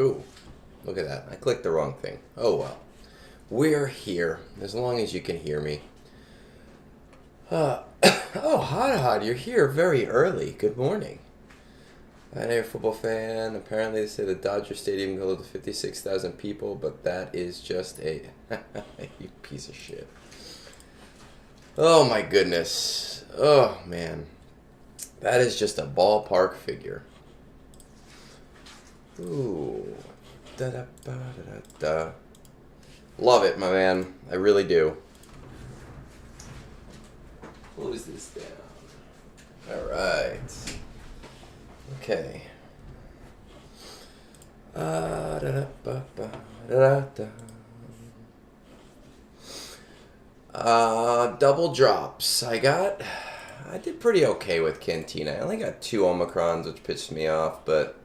Ooh, look at that. I clicked the wrong thing. Oh well. We're here, as long as you can hear me. Oh, Hot, you're here very early. Good morning. I know you're a football fan. Apparently, they say the Dodger Stadium can hold 56,000 people, but that is just a... you piece of shit. Oh, my goodness. Oh, man. That is just a ballpark figure. Ooh. Da-da-ba-da-da-da. Love it, my man. I really do. Close this down. Alright. Okay. Double drops. I did pretty okay with Cantina. I only got 2 Omicrons, which pissed me off, but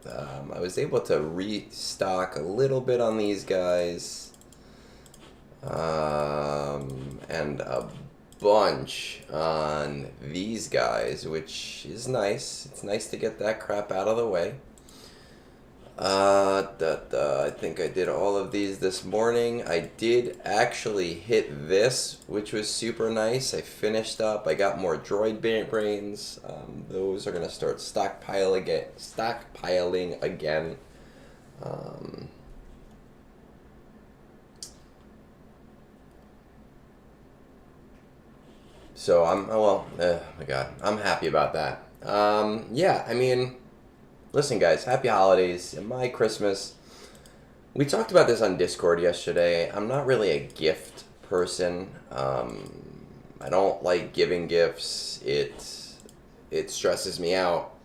I was able to restock a little bit on these guys. And a bunch on these guys, which is nice. It's nice to get that crap out of the way. I think I did all of these this morning. I did actually hit this, which was super nice. I finished up. I got more droid brains. Those are gonna start stockpiling again. So oh my God, I'm happy about that. Yeah, I mean, listen, guys, happy holidays. My Christmas. We talked about this on Discord yesterday. I'm not really a gift person. I don't like giving gifts. It stresses me out.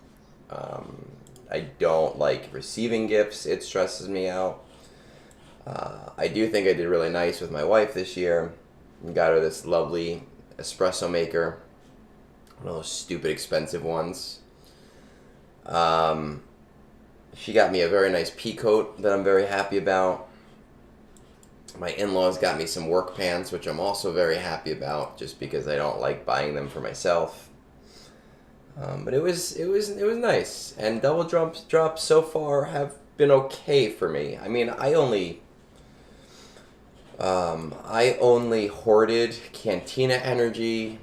I don't like receiving gifts. It stresses me out. I do think I did really nice with my wife this year. Got her this lovely espresso maker, one of those stupid expensive ones. She got me a very nice pea coat that I'm very happy about. My in-laws got me some work pants, which I'm also very happy about, just because I don't like buying them for myself. But it was nice, and double drops so far have been okay for me. I mean, I only hoarded Cantina Energy.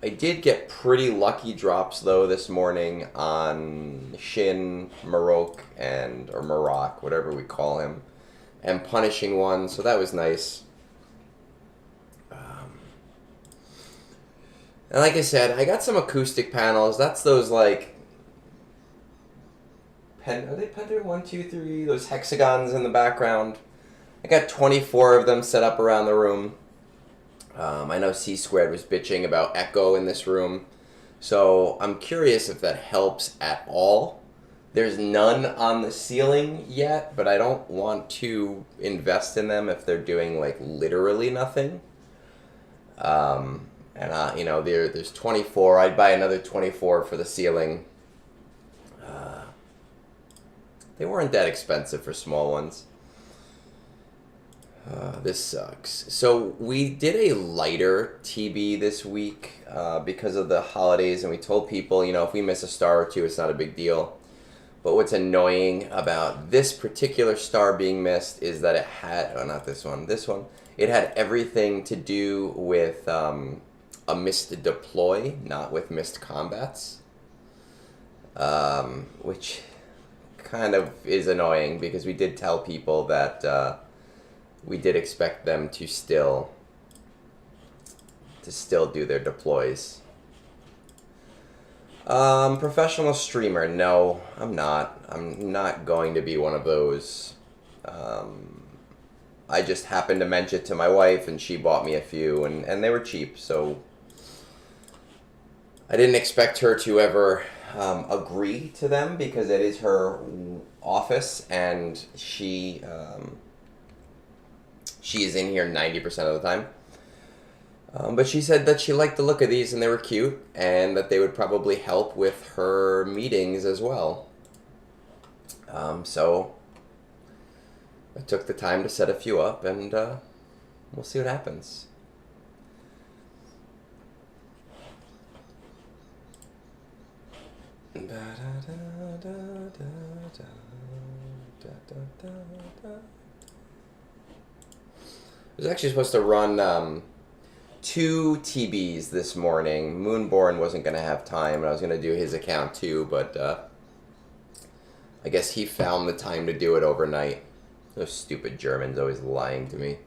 I did get pretty lucky drops, though, this morning on Shin, Marok, or Marok, whatever we call him, and Punishing One, so that was nice. And like I said, I got some acoustic panels. That's those, like... Are they Pender 1, 2, 3? Those hexagons in the background. I got 24 of them set up around the room. I know C Squared was bitching about echo in this room. So I'm curious if that helps at all. There's none on the ceiling yet, but I don't want to invest in them if they're doing like literally nothing. There's 24. I'd buy another 24 for the ceiling. They weren't that expensive for small ones. This sucks. So we did a lighter TB this week because of the holidays, and we told people, if we miss a star or two, it's not a big deal. But what's annoying about this particular star being missed is that it had, not this one, it had everything to do with a missed deploy, not with missed combats, which kind of is annoying because we did tell people that we did expect them to still do their deploys. Professional streamer, no, I'm not. I'm not going to be one of those. I just happened to mention it to my wife, and she bought me a few, and they were cheap, so I didn't expect her to ever agree to them because it is her office, and she is in here 90% of the time. But she said that she liked the look of these and they were cute, and that they would probably help with her meetings as well. So I took the time to set a few up, and we'll see what happens. I was actually supposed to run 2 TBs this morning. Moonborn wasn't going to have time, and I was going to do his account too, but I guess he found the time to do it overnight. Those stupid Germans always lying to me.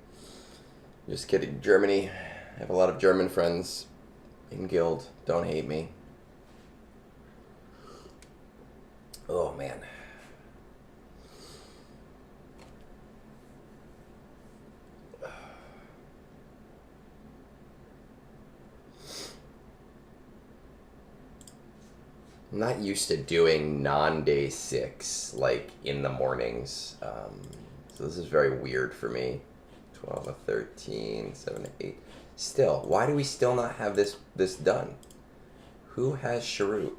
Just kidding. Germany. I have a lot of German friends in Guild. Don't hate me. Oh, man. I'm not used to doing non-day 6, like, in the mornings. So this is very weird for me. 12 of 13, 7 of 8. Still, why do we still not have this done? Who has Sharut?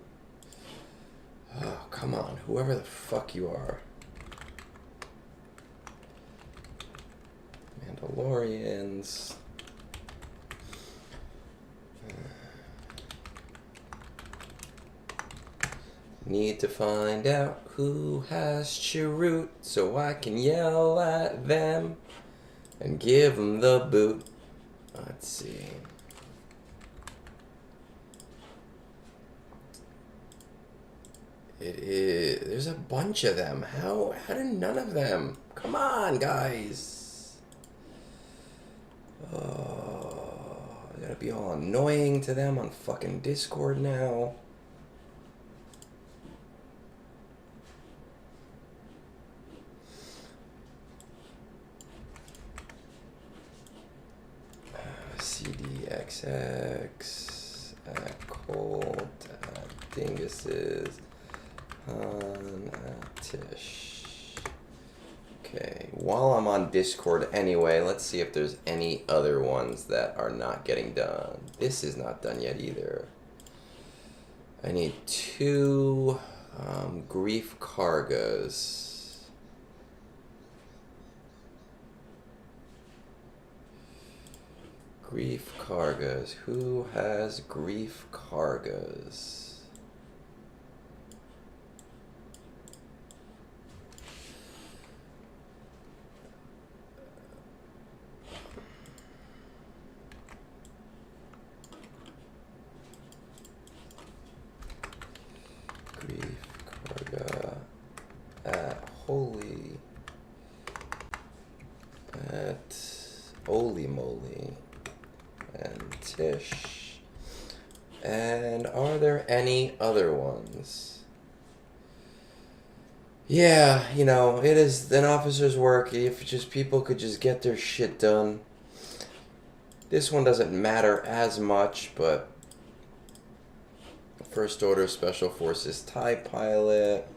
Oh, come on. Whoever the fuck you are. Mandalorians. Need to find out who has Sharut so I can yell at them and give them the boot. Let's see. It is. There's a bunch of them. How do none of them? Come on, guys. Oh, I gotta be all annoying to them on fucking Discord now. CDXX, Cold, Dinguses, Han, Tish. Okay, while I'm on Discord anyway, let's see if there's any other ones that are not getting done. This is not done yet either. I need 2 Grief Kargas. Grief Kargas. Who has Grief Kargas? Grief Karga at Holy. At Holy Moly. And Tish. And are there any other ones? Yeah, you know, it is an officer's work if just people could just get their shit done. This one doesn't matter as much, but First Order Special Forces TIE Pilot.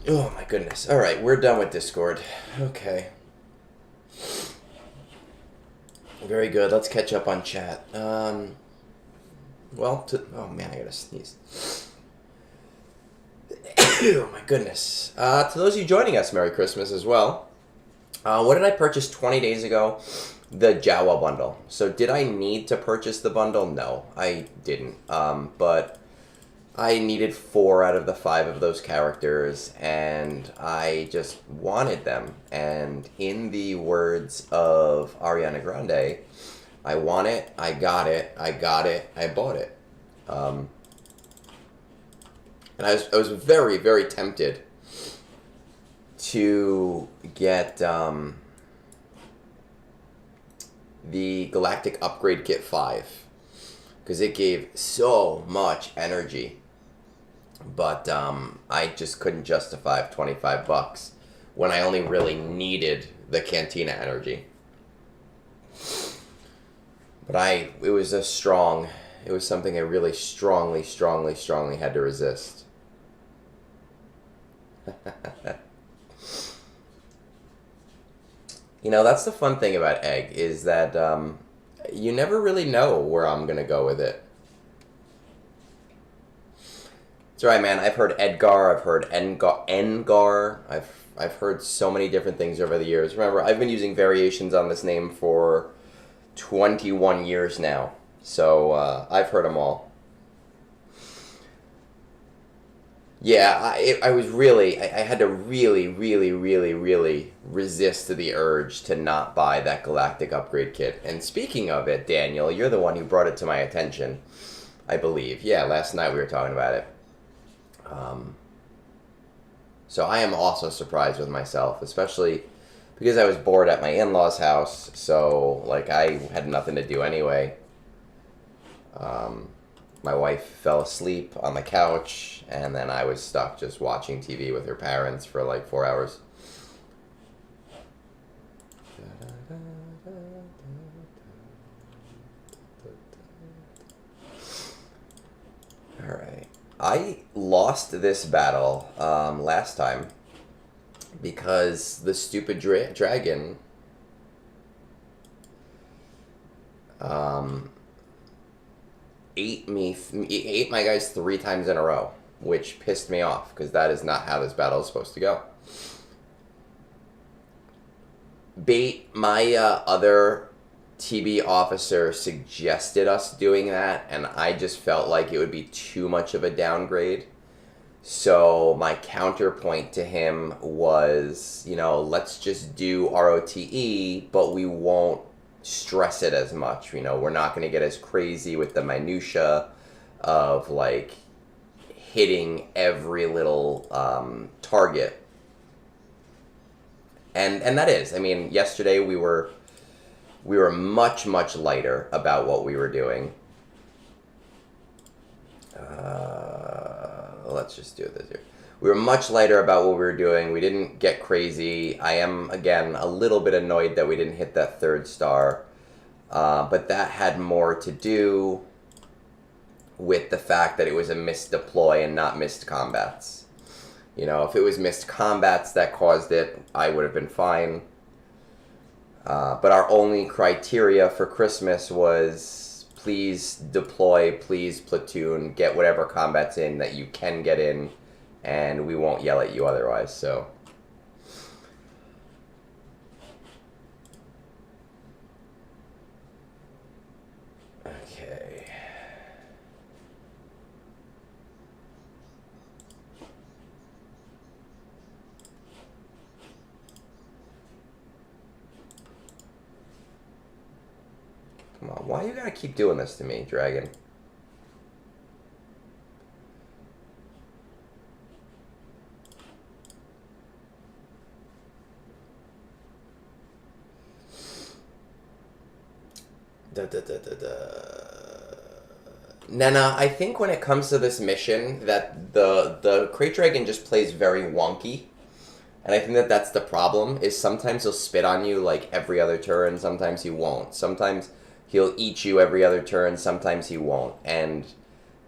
Oh my goodness. Alright, we're done with Discord. Okay. Very good. Let's catch up on chat. Oh man, I gotta sneeze. Oh my goodness. To those of you joining us, Merry Christmas as well. What did I purchase 20 days ago? The Jawa bundle. So did I need to purchase the bundle? No, I didn't. But I needed 4 out of the 5 of those characters, and I just wanted them. And in the words of Ariana Grande, I want it, I got it, I got it, I bought it. And I was very, very tempted to get the Galactic Upgrade Kit 5, because it gave so much energy. But I just couldn't justify $25 when I only really needed the Cantina energy. But it was something I really strongly had to resist. You know, that's the fun thing about Egg, is that you never really know where I'm going to go with it. That's right, man. I've heard Edgar. I've heard Engar. I've heard so many different things over the years. Remember, I've been using variations on this name for 21 years now. So I've heard them all. Yeah, I was really, I had to really, really, really, really resist the urge to not buy that Galactic Upgrade Kit. And speaking of it, Daniel, you're the one who brought it to my attention, I believe. Yeah, last night we were talking about it. Um, so I am also surprised with myself, especially because I was bored at my in-laws' house. So, like, I had nothing to do anyway. Um, my wife fell asleep on the couch, and then I was stuck just watching TV with her parents for like 4 hours. All right. I lost this battle last time because the stupid dragon um, ate my guys 3 times in a row, which pissed me off because that is not how this battle is supposed to go. Bait, my other TB officer suggested us doing that, and I just felt like it would be too much of a downgrade. So my counterpoint to him was, let's just do ROTE, but we won't stress it as much. We're not going to get as crazy with the minutia of like hitting every little target. And that is, I mean, yesterday we were much lighter about what we were doing. Let's just do this here. We were much lighter about what we were doing. We didn't get crazy. I am, again, a little bit annoyed that we didn't hit that 3rd star. But that had more to do with the fact that it was a missed deploy and not missed combats. If it was missed combats that caused it, I would have been fine. But our only criteria for Christmas was please deploy, please platoon, get whatever combats in that you can get in, and we won't yell at you otherwise. So okay. Come on, why you gotta keep doing this to me, Dragon? Nena, I think when it comes to this mission, that the Crate Dragon just plays very wonky. And I think that that's the problem, is sometimes he'll spit on you like every other turn, sometimes he won't. Sometimes he'll eat you every other turn, sometimes he won't. And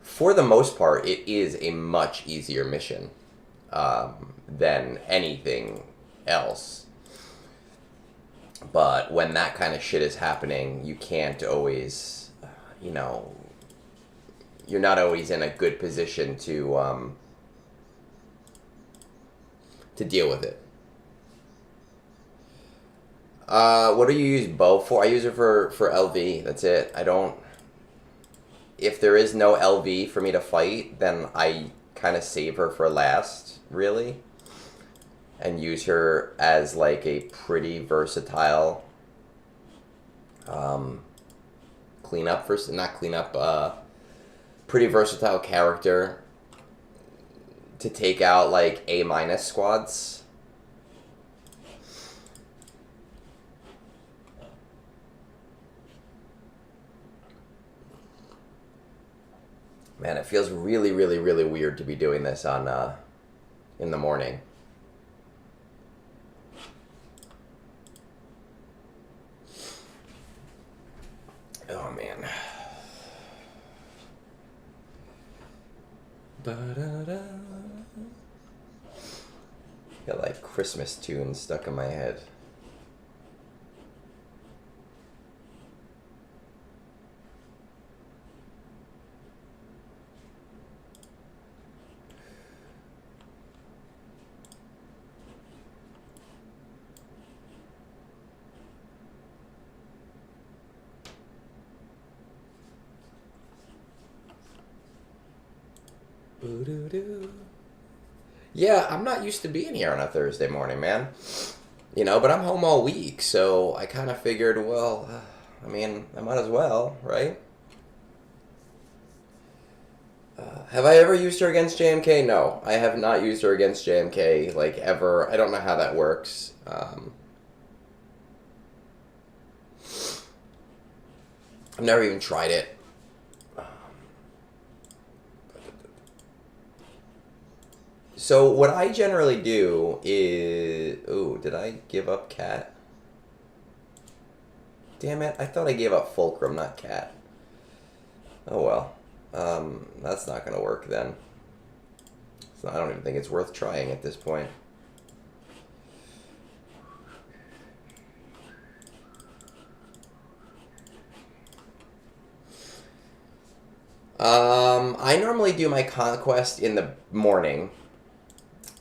for the most part, it is a much easier mission than anything else. But when that kind of shit is happening, you can't always, you're not always in a good position to deal with it. What do you use bow for? I use it for LV. That's it. I don't... If there is no LV for me to fight, then I kind of save her for last, really. And use her as like a pretty versatile pretty versatile character to take out like A- squads. Man, it feels really, really, really weird to be doing this on in the morning. Oh man. Ba-da-da. Got like Christmas tunes stuck in my head. Boo-doo-doo. Yeah, I'm not used to being here on a Thursday morning, man. You know, but I'm home all week, so I kind of figured, well, I mean, I might as well, right? Have I ever used her against JMK? No, I have not used her against JMK, like, ever. I don't know how that works. I've never even tried it. So what I generally do is... Ooh, did I give up Cat? Damn it, I thought I gave up Fulcrum, not Cat. Oh well. That's not going to work then. So I don't even think it's worth trying at this point. I normally do my Conquest in the morning,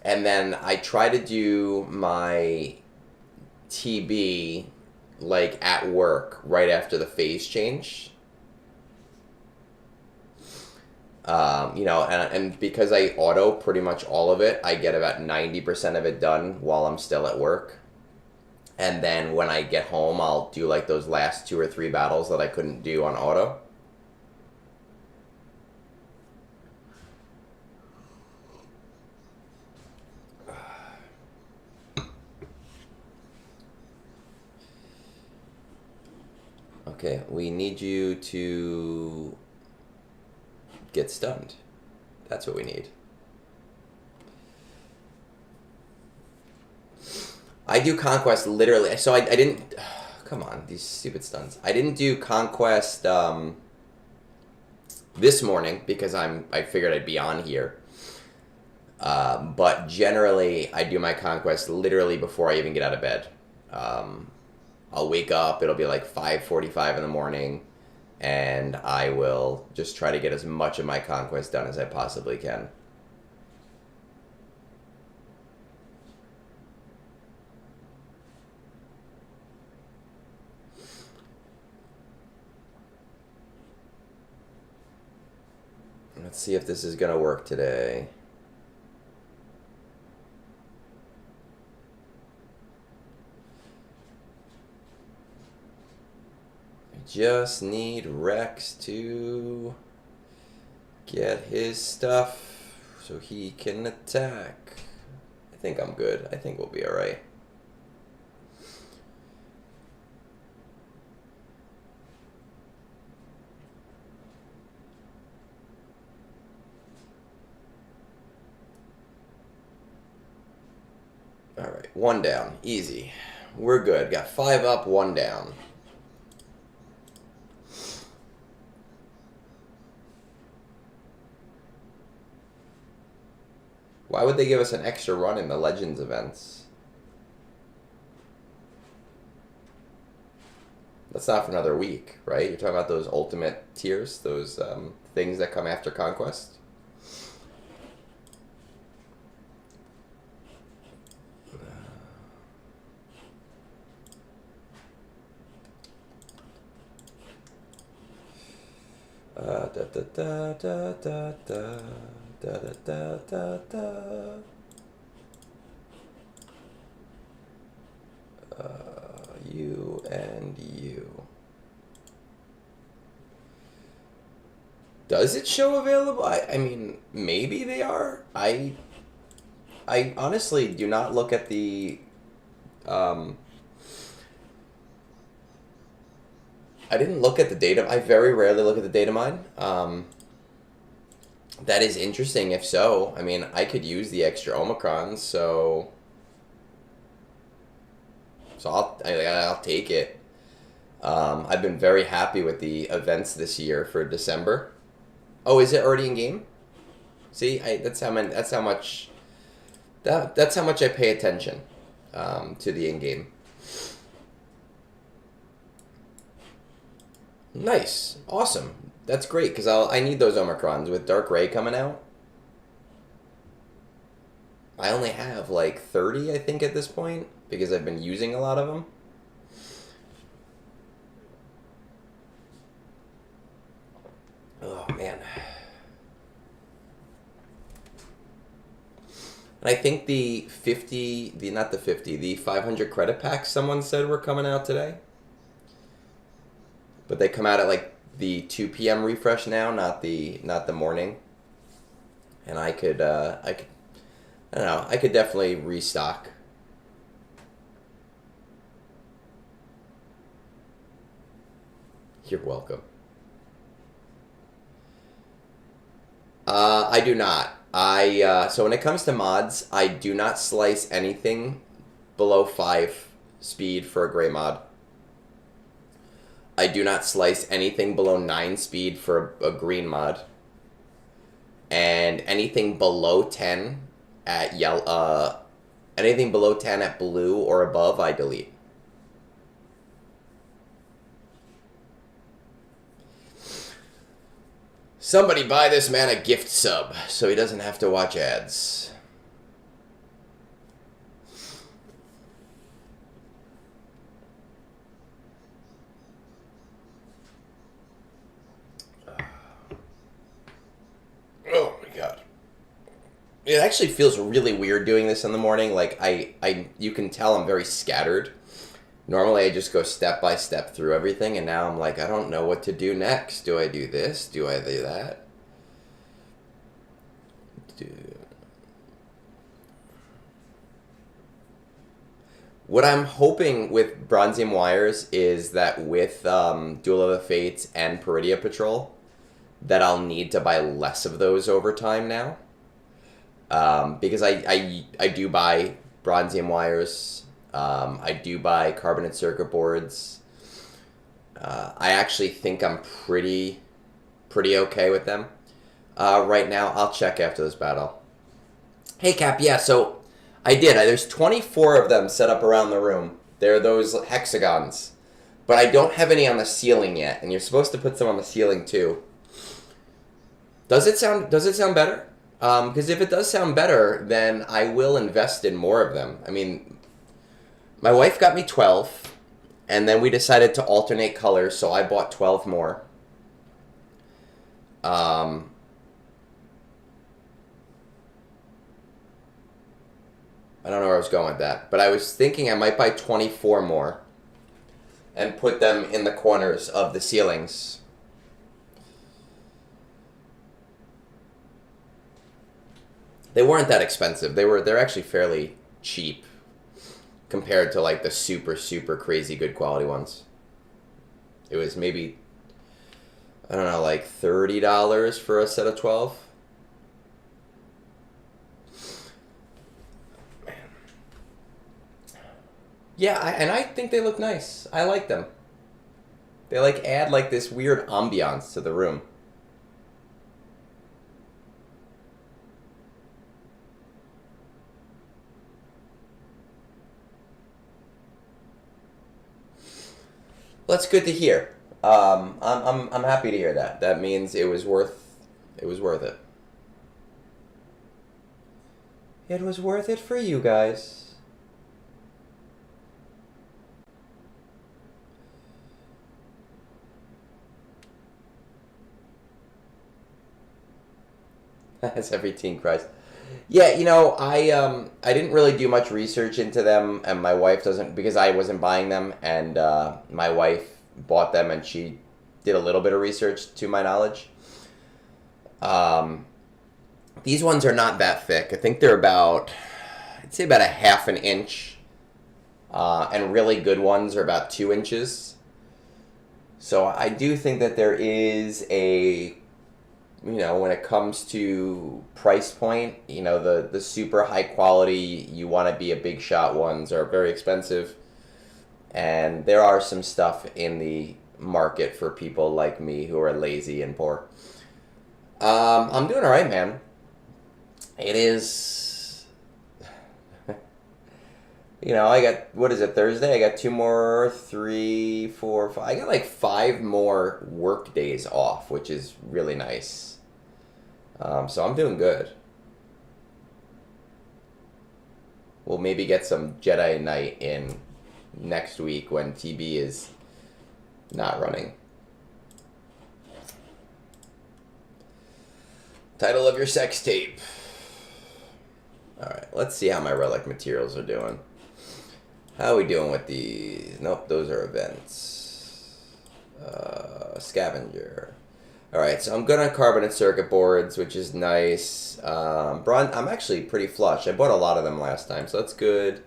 and then I try to do my TB like at work right after the phase change. You know, and because I auto pretty much all of it, I get about 90% of it done while I'm still at work. And then when I get home, I'll do like those last 2 or 3 battles that I couldn't do on auto. Okay, we need you to get stunned. That's what we need. I do Conquest literally. So I didn't... Come on, these stupid stuns. I didn't do Conquest this morning because I figured I'd be on here. But generally, I do my Conquest literally before I even get out of bed. I'll wake up, it'll be like 5:45 in the morning, and I will just try to get as much of my Conquest done as I possibly can. Let's see if this is going to work today. Just need Rex to get his stuff so he can attack. I think I'm good. I think we'll be alright. Alright, 1 down. Easy. We're good. Got 5 up, 1 down. Why would they give us an extra run in the Legends events? That's not for another week, right? You're talking about those ultimate tiers, those things that come after Conquest? Da da da da da da. Da da da da da. You and you. Does it show available? I mean, maybe they are. I honestly do not look at the. I didn't look at the data. I very rarely look at the data mine. That is interesting if so. I mean, I could use the extra Omicrons, so I'll take it. I've been very happy with the events this year for December. Oh, is it already in game? See, that's how much I pay attention to the in game. Nice, awesome. That's great, because I need those Omicrons. With Dark Ray coming out, I only have like 30, I think, at this point, because I've been using a lot of them. Oh, man. And I think the 500 credit packs someone said were coming out today. But they come out at like the 2 p.m. refresh now, not the morning. And I could I don't know, I could definitely restock. You're welcome. I do not. So when it comes to mods, I do not slice anything below 5 speed for a gray mod. I do not slice anything below 9 speed for a green mod. And anything below 10 at anything below 10 at blue or above, I delete. Somebody buy this man a gift sub so he doesn't have to watch ads. Oh my god. It actually feels really weird doing this in the morning. Like you can tell I'm very scattered. Normally I just go step by step through everything, and now I'm like, I don't know what to do next. Do I do this? Do I do that? What I'm hoping with Bronzium Wires is that with Duel of the Fates and Peridia Patrol, that I'll need to buy less of those over time now. Because I do buy Bronzium Wires. I do buy carbonate circuit boards. I actually think I'm pretty okay with them. Right now, I'll check after this battle. Hey, Cap, yeah, so I did. There's 24 of them set up around the room. They're those hexagons. But I don't have any on the ceiling yet, and you're supposed to put some on the ceiling, too. Does it sound better? Because if it does sound better, then I will invest in more of them. I mean, my wife got me 12, and then we decided to alternate colors, so I bought 12 more. I don't know where I was going with that, but I was thinking I might buy 24 more and put them in the corners of the ceilings. They weren't that expensive. They're actually fairly cheap compared to like the super crazy good quality ones. It was maybe, I don't know, like $30 for a set of 12. Man. Yeah, and I think they look nice. I like them. They like add like this weird ambiance to the room. Well, that's good to hear. I'm happy to hear that. That means it was worth it. It was worth it for you guys. As every teen cries. Yeah, I didn't really do much research into them, and my wife doesn't, because I wasn't buying them, and my wife bought them, and she did a little bit of research to my knowledge. These ones are not that thick. I think they're I'd say about a half an inch, and really good ones are about 2 inches. So I do think that there is when it comes to price point, the super high quality, you want to be a big shot ones are very expensive. And there are some stuff in the market for people like me who are lazy and poor. I'm doing all right, man. It is, I got, what is it, Thursday? I got 2 more, 3, 4, 5. I got like 5 more work days off, which is really nice. So I'm doing good. We'll maybe get some Jedi Knight in next week when TB is not running. Title of your sex tape. Alright, let's see how my relic materials are doing. How are we doing with these? Nope, those are events. Scavenger. Alright, so I'm good on carbonate circuit boards, which is nice. I'm actually pretty flush. I bought a lot of them last time, so that's good.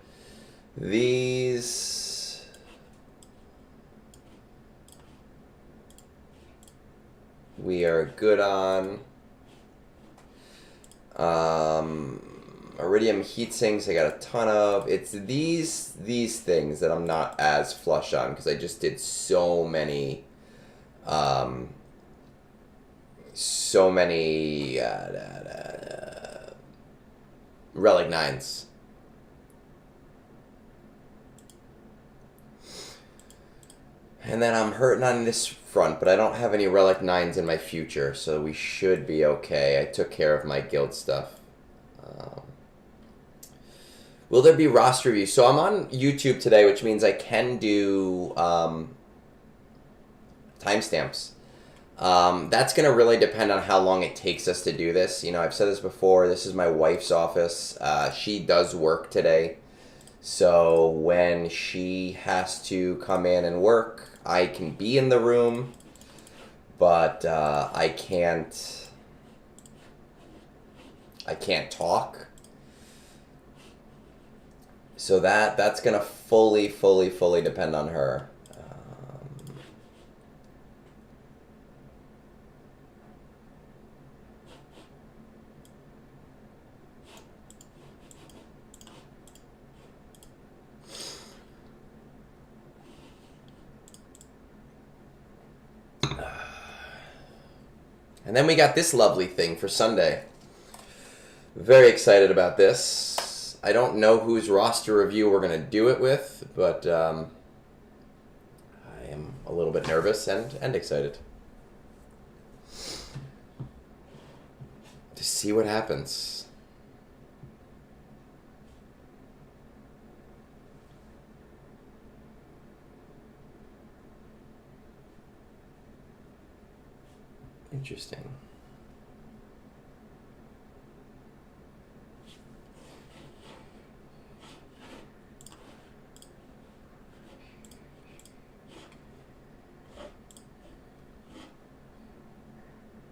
These... we are good on. Iridium heat sinks, I got a ton of. It's these things that I'm not as flush on, because I just did so many... Relic 9s. And then I'm hurting on this front, but I don't have any Relic 9s in my future, so we should be okay. I took care of my guild stuff. Will there be roster reviews? So I'm on YouTube today, which means I can do timestamps. That's going to really depend on how long it takes us to do this. You know, I've said this before. This is my wife's office. She does work today. So when she has to come in and work, I can be in the room, but I can't talk. So that's going to fully depend on her. And then we got this lovely thing for Sunday. Very excited about this. I don't know whose roster review we're going to do it with, but I am a little bit nervous and excited to see what happens. Interesting.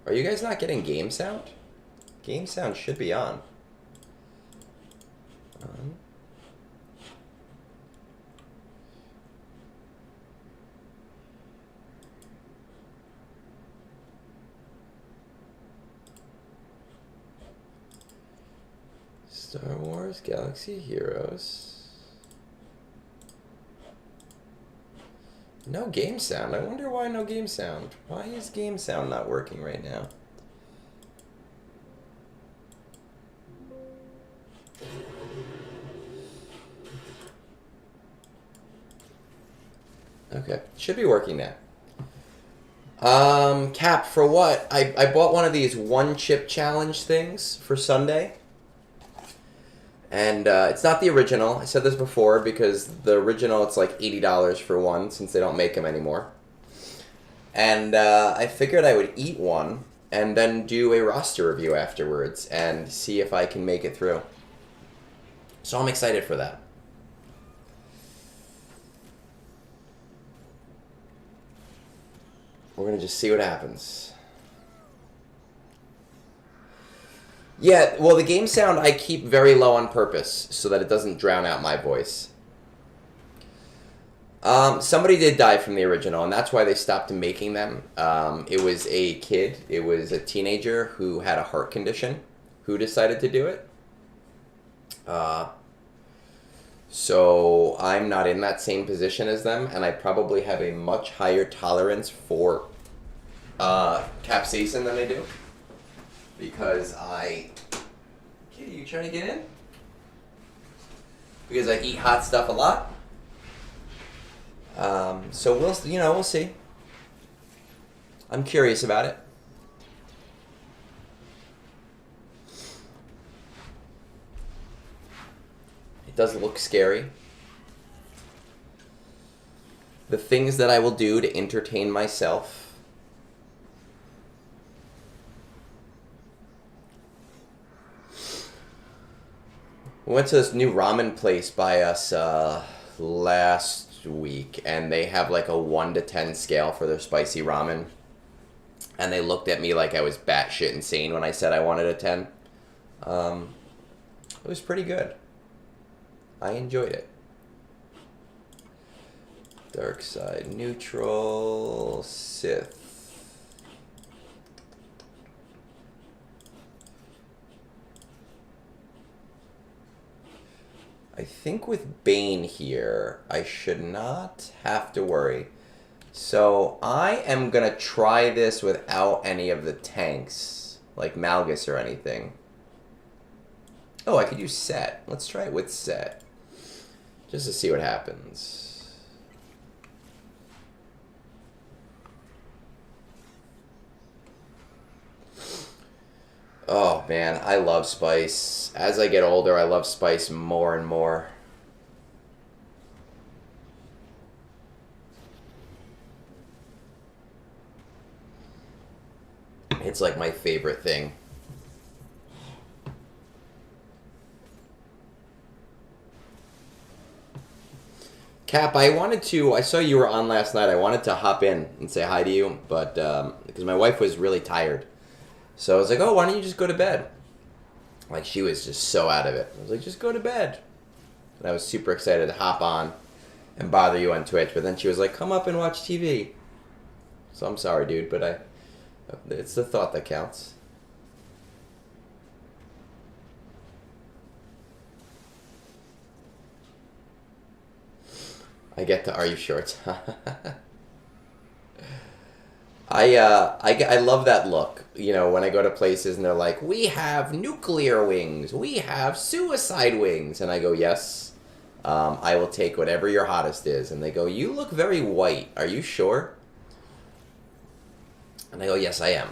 Are you guys not getting game sound? Game sound should be on. Star Wars Galaxy Heroes. No game sound. I wonder why no game sound. Why is game sound not working right now? Okay, should be working now. Cap, for what? I bought one of these one chip challenge things for Sunday. And it's not the original. I said this before because the original, it's like $80 for one since they don't make them anymore. And I figured I would eat one and then do a roster review afterwards and see if I can make it through. So I'm excited for that. We're going to just see what happens. Yeah, well, the game sound I keep very low on purpose so that it doesn't drown out my voice. Somebody did die from the original, and that's why they stopped making them. It was a kid. It was a teenager who had a heart condition who decided to do it. So I'm not in that same position as them, and I probably have a much higher tolerance for capsaicin than they do. Because Kitty, you trying to get in? Because I eat hot stuff a lot. So we'll see. I'm curious about it. It does look scary. The things that I will do to entertain myself. We went to this new ramen place by us last week, and they have like a 1 to 10 scale for their spicy ramen. And they looked at me like I was batshit insane when I said I wanted a 10. It was pretty good. I enjoyed it. Dark side, neutral, Sith. I think with Bane here, I should not have to worry. So I am going to try this without any of the tanks, like Malgus or anything. Oh, I could use Set. Let's try it with Set, just to see what happens. Oh man, I love spice. As I get older, I love spice more and more. It's like my favorite thing. Cap, I saw you were on last night. I wanted to hop in and say hi to you, but because my wife was really tired. So I was like, oh, why don't you just go to bed? Like, she was just so out of it. I was like, just go to bed. And I was super excited to hop on and bother you on Twitch. But then she was like, come up and watch TV. So I'm sorry, dude, but it's the thought that counts. I get to, are you sure it's... I love that look, you know, when I go to places and they're like, we have nuclear wings, we have suicide wings, and I go, yes, I will take whatever your hottest is, and they go, you look very white, are you sure? And I go, yes, I am.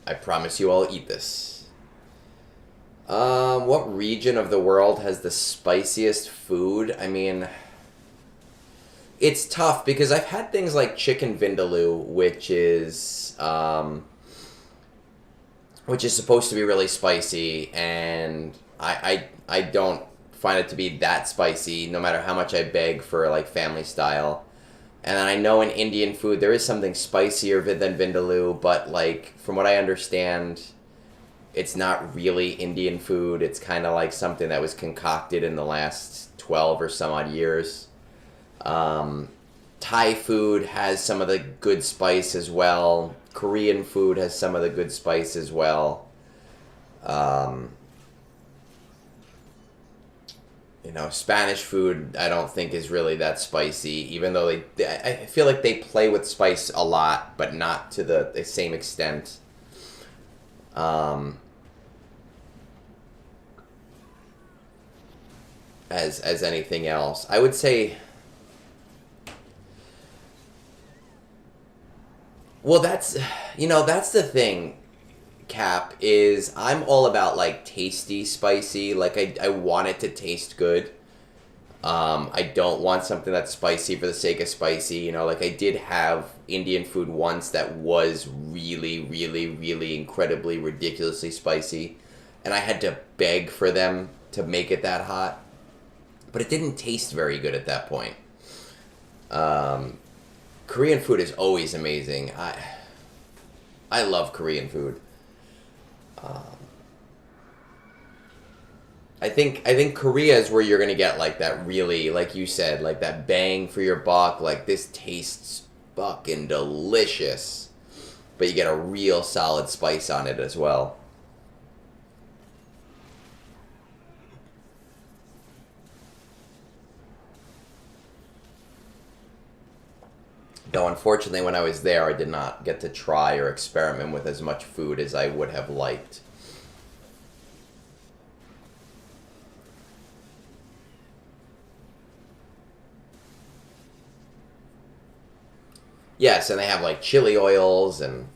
I promise you I'll eat this. What region of the world has the spiciest food? I mean... It's tough because I've had things like chicken vindaloo, which is supposed to be really spicy, and I don't find it to be that spicy, no matter how much I beg for like family style. And I know in Indian food there is something spicier than vindaloo, but like from what I understand, it's not really Indian food. It's kind of like something that was concocted in the last 12 or some odd years. Thai food has some of the good spice as well. Korean food has some of the good spice as well. You know, Spanish food I don't think is really that spicy, even though I feel like they play with spice a lot, but not to the same extent. As anything else. I would say... Well, that's the thing, Cap, is I'm all about, like, tasty spicy. Like, I want it to taste good. I don't want something that's spicy for the sake of spicy. You know, like, I did have Indian food once that was really, really, really incredibly, ridiculously spicy. And I had to beg for them to make it that hot. But it didn't taste very good at that point. Korean food is always amazing. I love Korean food. I think Korea is where you're gonna get like that really, like you said, like that bang for your buck. Like this tastes fucking delicious, but you get a real solid spice on it as well. Though unfortunately when I was there I did not get to try or experiment with as much food as I would have liked. Yes, and they have like chili oils and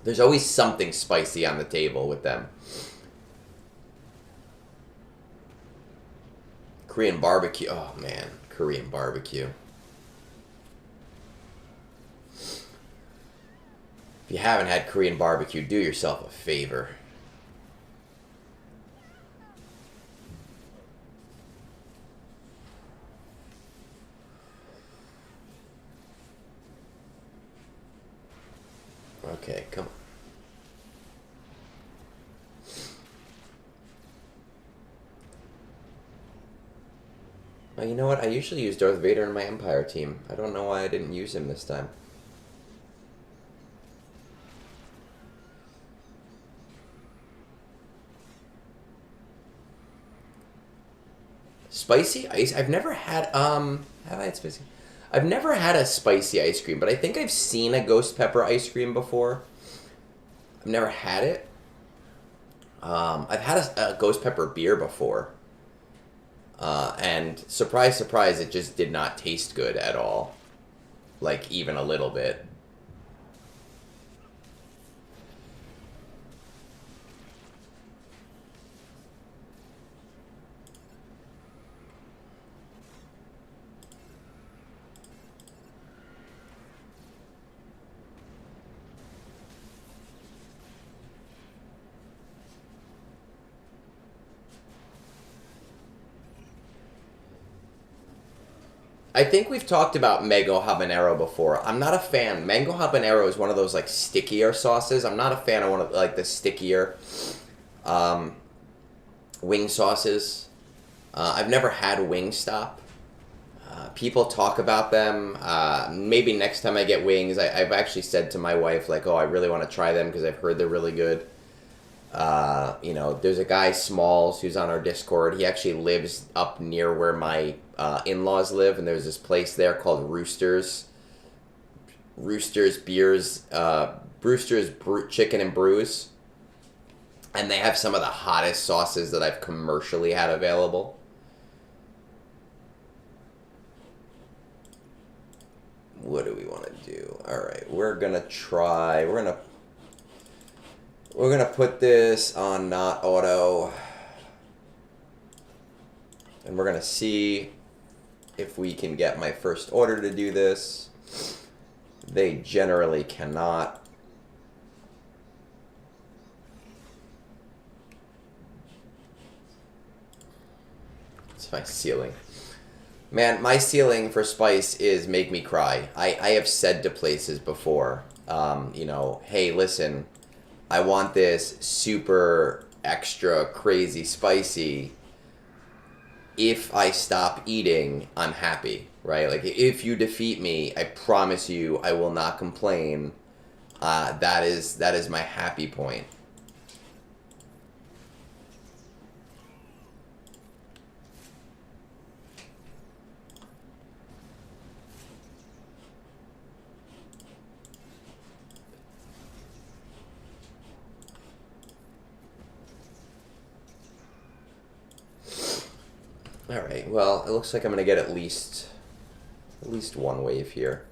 there's always something spicy on the table with them. Korean barbecue. Oh man, Korean barbecue. If you haven't had Korean barbecue, do yourself a favor. Okay, come on. Well, you know what? I usually use Darth Vader in my Empire team. I don't know why I didn't use him this time. Spicy ice? I've never had, have I had spicy? I've never had a spicy ice cream, but I think I've seen a ghost pepper ice cream before. I've never had it. I've had a ghost pepper beer before. And surprise, surprise, it just did not taste good at all. Like, even a little bit. I think we've talked about mango habanero before. I'm not a fan. Mango habanero is one of those like stickier sauces. I'm not a fan of one of like the stickier um, wing sauces. I've never had Wingstop. People talk about them. Maybe next time I get wings, I've actually said to my wife like, "Oh, I really want to try them because I've heard they're really good." There's a guy Smalls who's on our Discord. He actually lives up near where my in-laws live, and there's this place there called Roosters Beers, Chicken and Brews, and they have some of the hottest sauces that I've commercially had available. What do we want to do? All right, we're gonna try. We're gonna put this on not auto, and we're gonna see if we can get my first order to do this. They generally cannot. It's my ceiling. Man, my ceiling for spice is make me cry. I have said to places before, hey, listen, I want this super extra crazy spicy. If I stop eating, I'm happy, right? Like, if you defeat me, I promise you I will not complain. That is my happy point. All right. Well, it looks like I'm gonna get at least one wave here.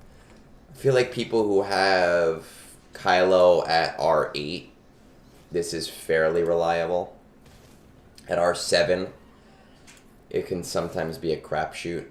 I feel like people who have Kylo at R8, this is fairly reliable. At R7, it can sometimes be a crapshoot.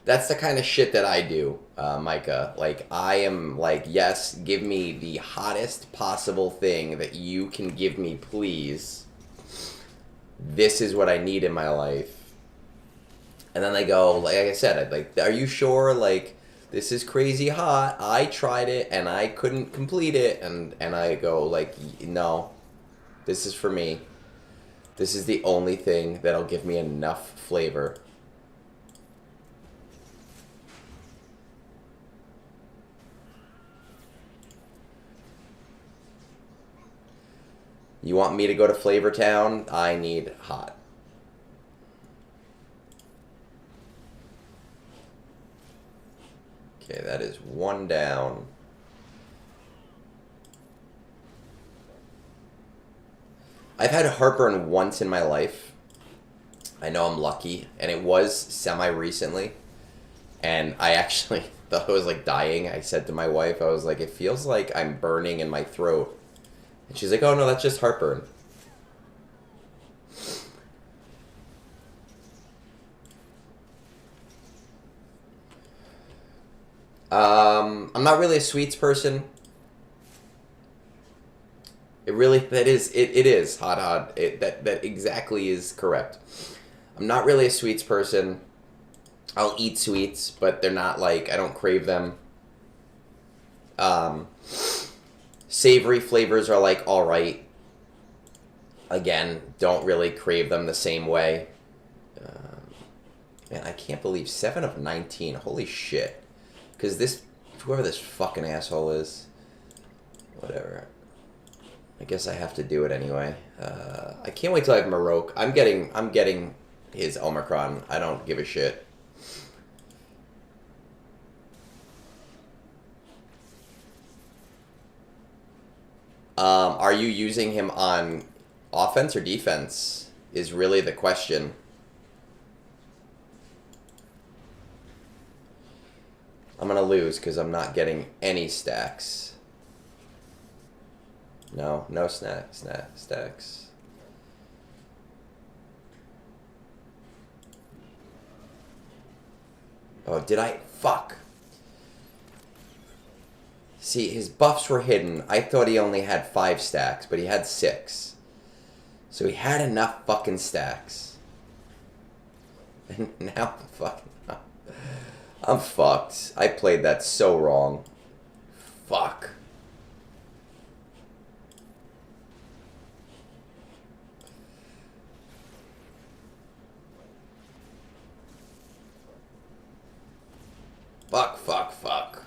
That's the kind of shit that I do, Micah. Like, I am like, yes, give me the hottest possible thing that you can give me, please. This is what I need in my life. And then they go, like I said, I'd like, are you sure? Like, this is crazy hot. I tried it and I couldn't complete it. And I go, like, no, this is for me. This is the only thing that'll give me enough flavor. You want me to go to Flavor Town? I need hot. Okay, that is one down. I've had heartburn once in my life. I know I'm lucky, and it was semi-recently. And I actually thought I was like dying. I said to my wife, I was like, it feels like I'm burning in my throat. And she's like, oh no, that's just heartburn. I'm not really a sweets person. It is hot. That exactly is correct. I'm not really a sweets person. I'll eat sweets, but they're not like, I don't crave them. Savory flavors are like alright. Again, don't really crave them the same way. Man, I can't believe 7 of 19. Holy shit. Because whoever this fucking asshole is, whatever. I guess I have to do it anyway. I can't wait till I have Maroc. I'm getting his Omicron. I don't give a shit. Are you using him on offense or defense? Is really the question. I'm gonna lose because I'm not getting any stacks. No stacks. Oh, did I? Fuck. See, his buffs were hidden. I thought he only had 5 stacks, but he had 6. So he had enough fucking stacks. And now I'm fucked. I played that so wrong. Fuck. Fuck.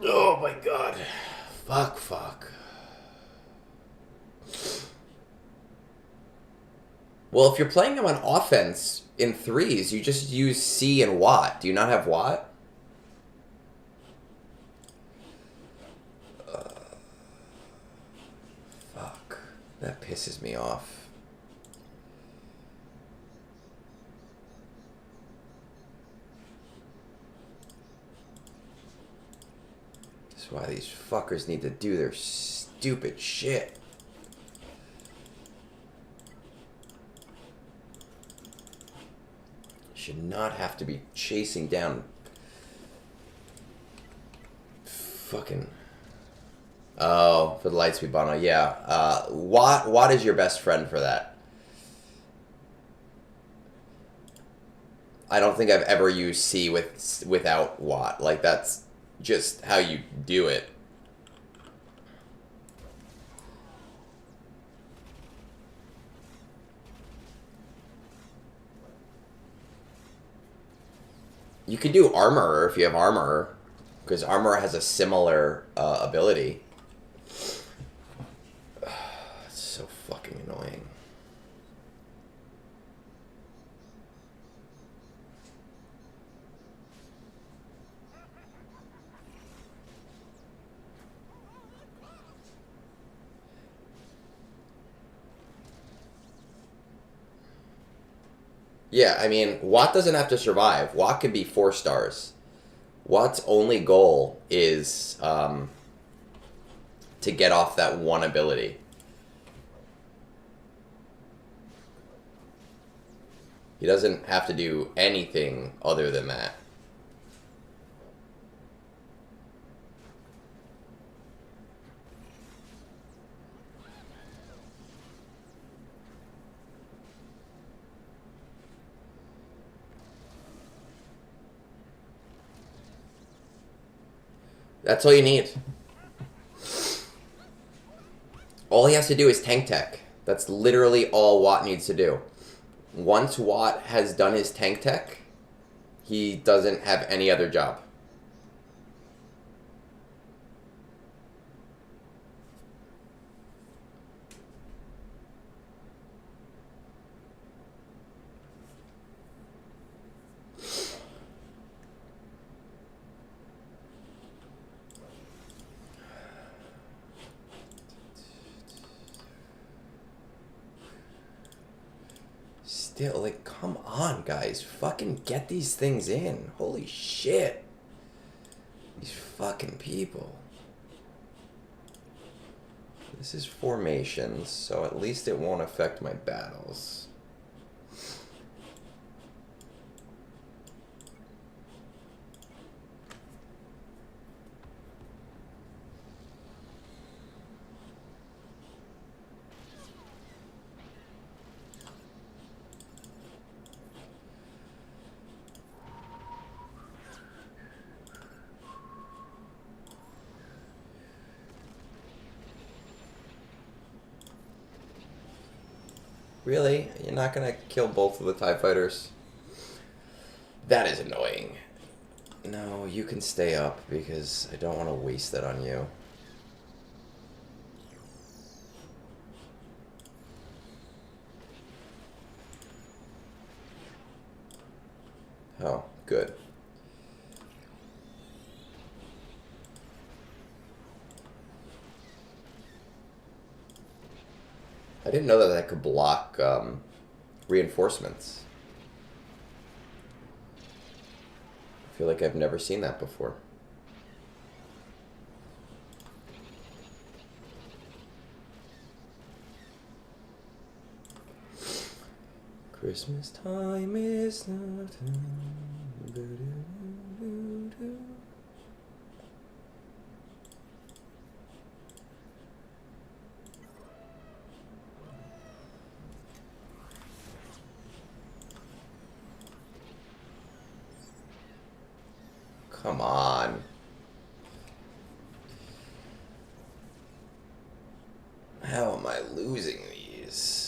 Oh my god. Fuck. Well, if you're playing him on offense in 3s, you just use C and Watt. Do you not have Watt? Fuck. That pisses me off. That's why these fuckers need to do their stupid shit. Should not have to be chasing down fucking... Oh, for the Lightspeed Bono, yeah. Watt is your best friend for that. I don't think I've ever used C without Watt. Like, that's just how you do it. You could do Armorer if you have Armorer, because Armorer has a similar ability. It's so fucking annoying. Yeah, I mean, Watt doesn't have to survive. Watt could be 4 stars. Watt's only goal is to get off that one ability. He doesn't have to do anything other than that. That's all you need. All he has to do is tank tech. That's literally all Watt needs to do. Once Watt has done his tank tech, he doesn't have any other job. Still, like, come on, guys. Fucking get these things in. Holy shit. These fucking people. This is formations, so at least it won't affect my battles. Really? You're not gonna kill both of the TIE fighters? That is annoying. No, you can stay up because I don't want to waste that on you. Oh, good. I didn't know that that could block reinforcements. I feel like I've never seen that before. Christmas time is not Come on. How am I losing these?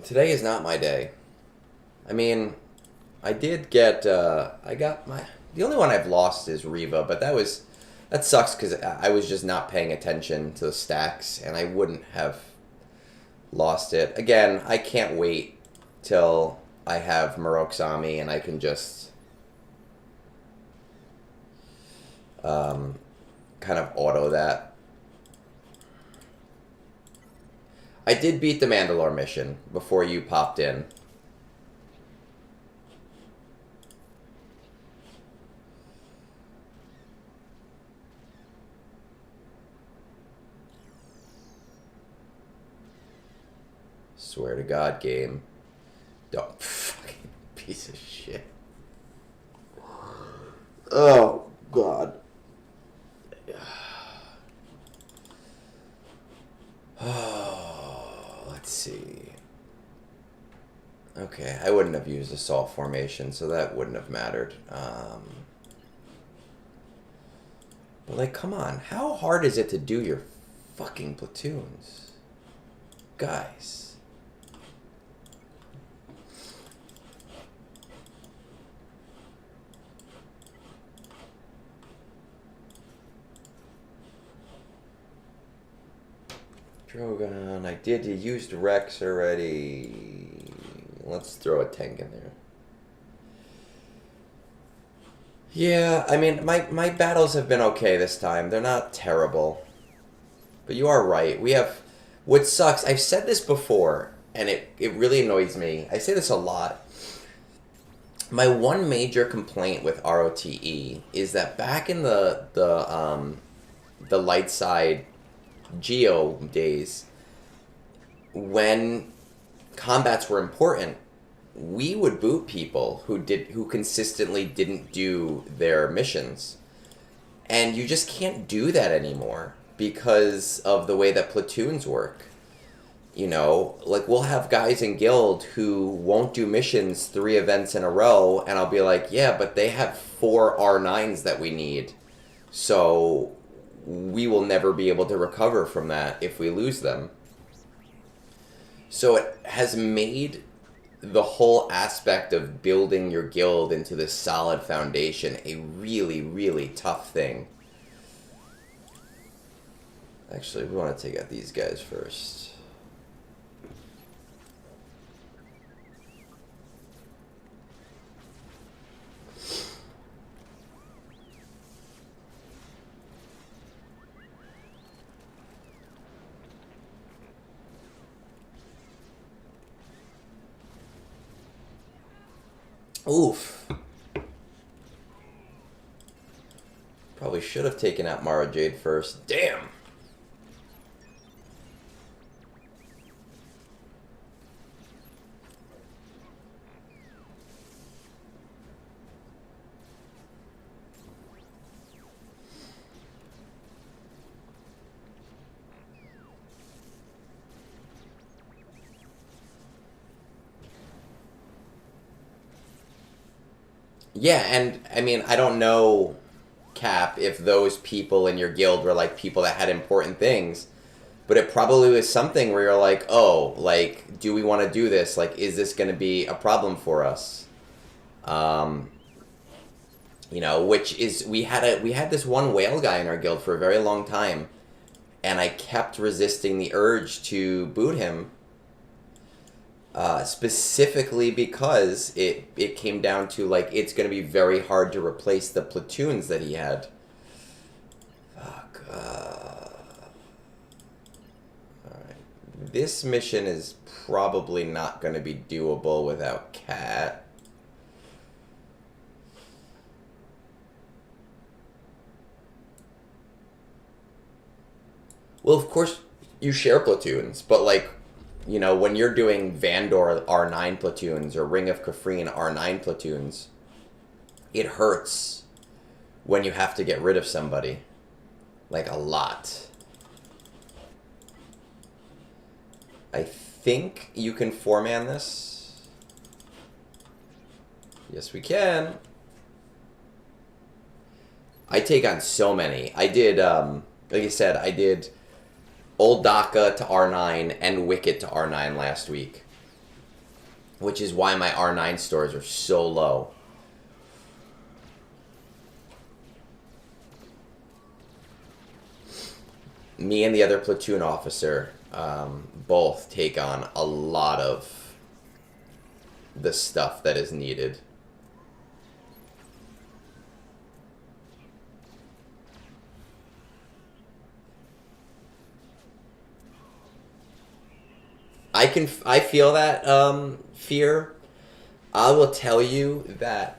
Today is not my day. I mean, I did get, I got my, the only one I've lost is Reva, but that sucks because I was just not paying attention to the stacks and I wouldn't have lost it. Again, I can't wait till I have Murok-Sami and I can just kind of auto that. I did beat the Mandalore mission before you popped in. Swear to God, game. Don't fucking piece of shit. Oh, God. Oh, let's see. Okay, I wouldn't have used assault formation, so that wouldn't have mattered. But, like, come on. How hard is it to do your fucking platoons? Guys. Drogon, I did. You used Rex already. Let's throw a tank in there. Yeah, I mean, my battles have been okay this time. They're not terrible. But you are right. We have... What sucks, I've said this before, and it really annoys me. I say this a lot. My one major complaint with ROTE is that back in the light side Geo days, when combats were important, we would boot people who consistently didn't do their missions. And you just can't do that anymore because of the way that platoons work. You know, like we'll have guys in guild who won't do missions 3 events in a row, and I'll be like, yeah, but they have 4 R9s that we need. So we will never be able to recover from that if we lose them. So it has made the whole aspect of building your guild into this solid foundation a really, really tough thing. Actually, we want to take out these guys first. Oof. Probably should have taken out Mara Jade first. Damn. Yeah, and I mean, I don't know, Cap, if those people in your guild were like people that had important things, but it probably was something where you're like, oh, like, do we want to do this? Like, is this going to be a problem for us? Um, which is we had this one whale guy in our guild for a very long time, and I kept resisting the urge to boot him. Specifically because it came down to like it's going to be very hard to replace the platoons that he had. Fuck. Alright. This mission is probably not going to be doable without Cat. Well, of course, you share platoons, but like, when you're doing Vandor R9 platoons or Ring of Kafrine R9 platoons, it hurts when you have to get rid of somebody. Like, a lot. I think you can 4-man this. Yes, we can. I take on so many. I did, like I said, I did Old Daka to R9 and Wicket to R9 last week, which is why my R9 stores are so low. Me and the other platoon officer both take on a lot of the stuff that is needed. I feel that fear. I will tell you that,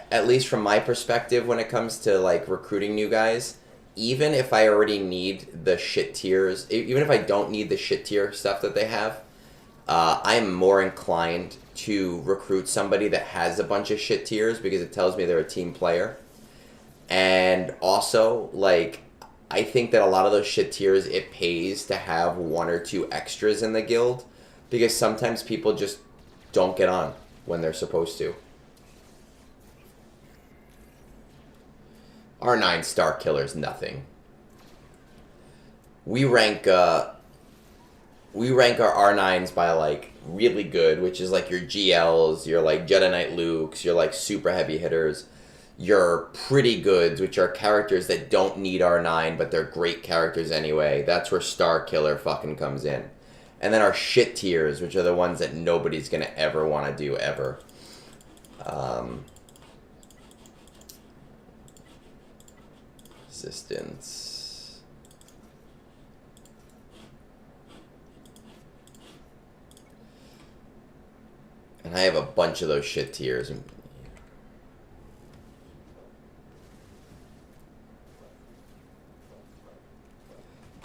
at least from my perspective, when it comes to like recruiting new guys, even if I already need the shit tiers, even if I don't need the shit tier stuff that they have, I'm more inclined to recruit somebody that has a bunch of shit tiers because it tells me they're a team player. And also, like, I think that a lot of those shit tiers, it pays to have 1 or 2 extras in the guild because sometimes people just don't get on when they're supposed to. R9 Star Killer's nothing. We rank our R9s by like really good, which is like your GLs, your like Jedi Knight Lukes, your like super heavy hitters. Your pretty goods, which are characters that don't need R9, but they're great characters anyway. That's where Star Killer fucking comes in. And then our shit tiers, which are the ones that nobody's gonna ever want to do ever. Assistance. And I have a bunch of those shit tiers.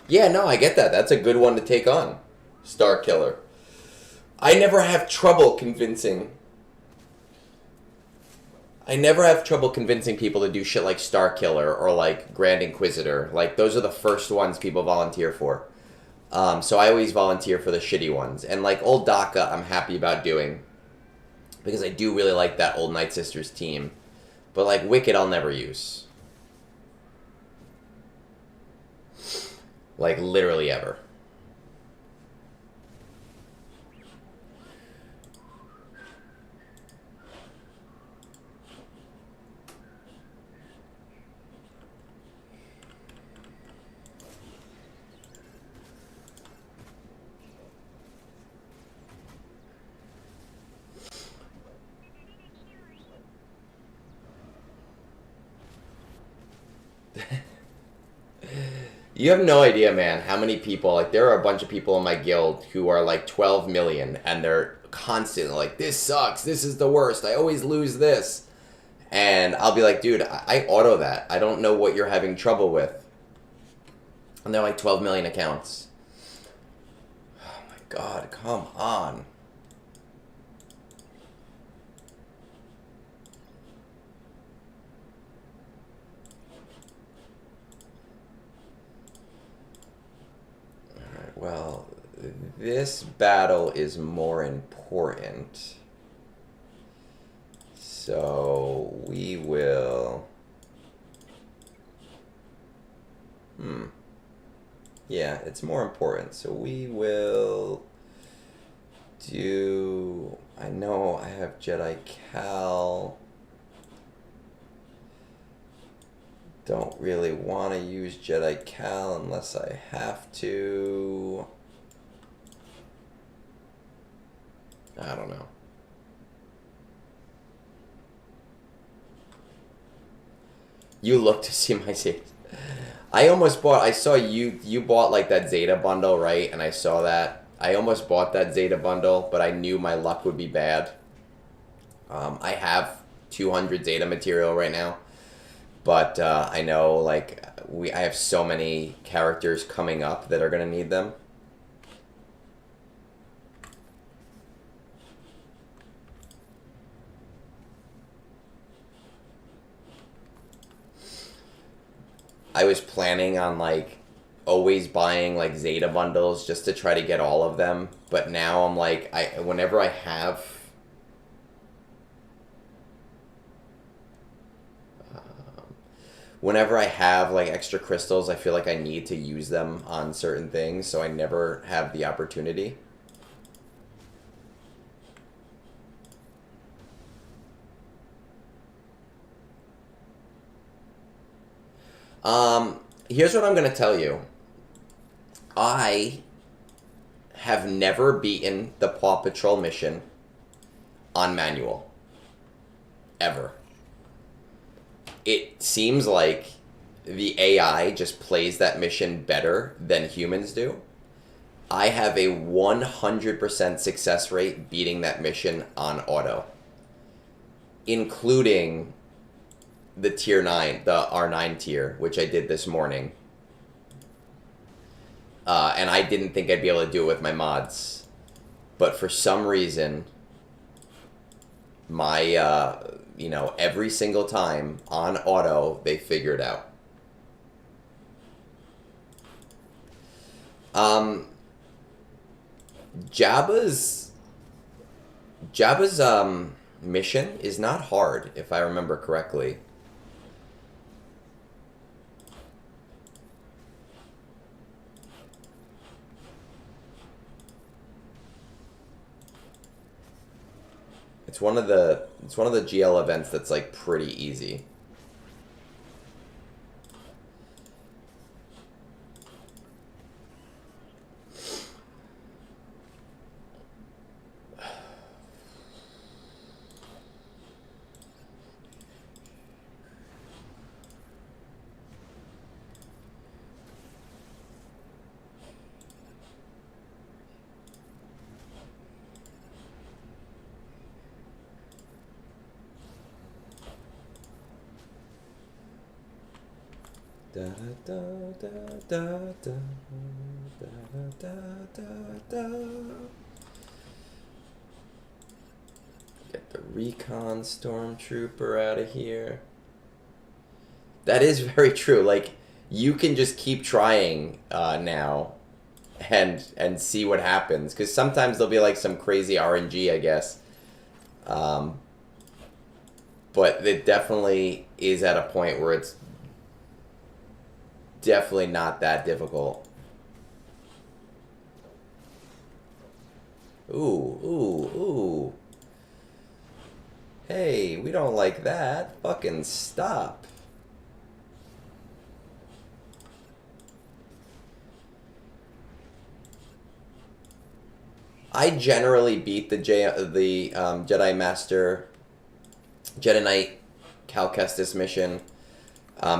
Yeah, no, I get that. That's a good one to take on. Star Killer. I never have trouble convincing people to do shit like Star Killer or like Grand Inquisitor. Like, those are the first ones people volunteer for. So I always volunteer for the shitty ones. And like Old Daka, I'm happy about doing because I do really like that Old Night Sisters team. But like Wicked, I'll never use. Like, literally ever. You have no idea, man, how many people, like, there are a bunch of people in my guild who are like 12 million and they're constantly like, this sucks, this is the worst, I always lose this. And I'll be like, dude, I auto that. I don't know what you're having trouble with. And they're like 12 million accounts. Oh my god, come on. Alright, well, this battle is more important. So we will... Yeah, it's more important. So we will do... I know I have Jedi Cal. Don't really want to use Jedi Cal unless I have to. I don't know. You look to see my Zeta. I almost bought, I saw you bought like that Zeta bundle, right? And I saw that. I almost bought that Zeta bundle, but I knew my luck would be bad. I have 200 Zeta material right now. But I know like I have so many characters coming up that are going to need them. I was planning on like always buying like Zeta bundles just to try to get all of them, but now I'm like whenever I have like extra crystals, I feel like I need to use them on certain things, so I never have the opportunity. Here's what I'm going to tell you. I have never beaten the Paw Patrol mission on manual. Ever. It seems like the AI just plays that mission better than humans do. I have a 100% success rate beating that mission on auto. Including the tier 9, the R9 tier, which I did this morning. And I didn't think I'd be able to do it with my mods. But for some reason, my, every single time on auto, they figure it out. Jabba's mission is not hard, if I remember correctly. It's one of the GL events that's like pretty easy. Da da da da da da da da. Get the recon stormtrooper out of here. That is very true. Like, you can just keep trying now and see what happens, because sometimes there'll be like some crazy RNG, I guess. But it definitely is at a point where it's definitely not that difficult. Ooh, ooh, ooh. Hey, we don't like that. Fucking stop. I generally beat the Jedi Master, Jedi Knight Cal Kestis mission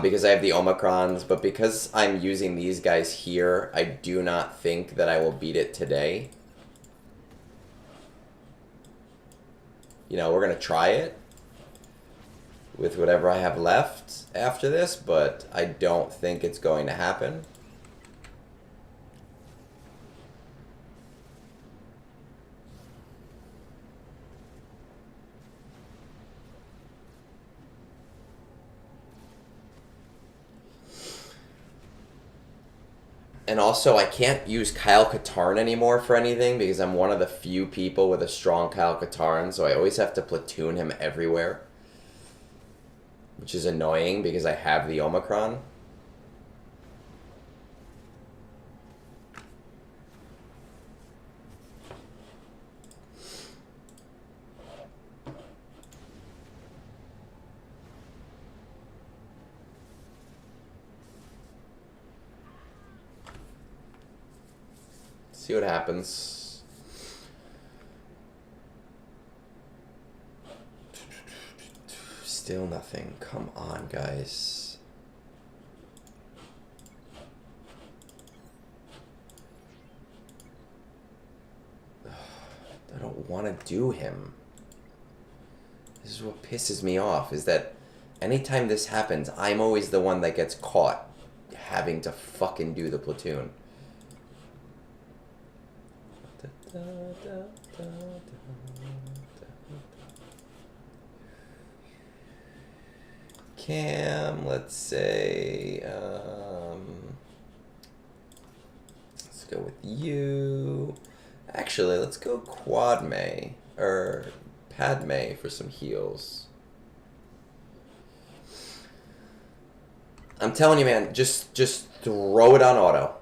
because I have the Omicrons, but because I'm using these guys here, I do not think that I will beat it today. you know, we're going to try it with whatever I have left after this, but I don't think it's going to happen. And also, I can't use Kyle Katarn anymore for anything because I'm one of the few people with a strong Kyle Katarn, so I always have to platoon him everywhere. Which is annoying because I have the Omicron. See what happens. Still nothing. Come on, guys. I don't want to do him. This is what pisses me off, is that anytime this happens, I'm always the one that gets caught having to fucking do the platoon. Cam, let's say, let's go with you. Actually, let's go Quad May, or Padme for some heals. I'm telling you, man, just throw it on auto.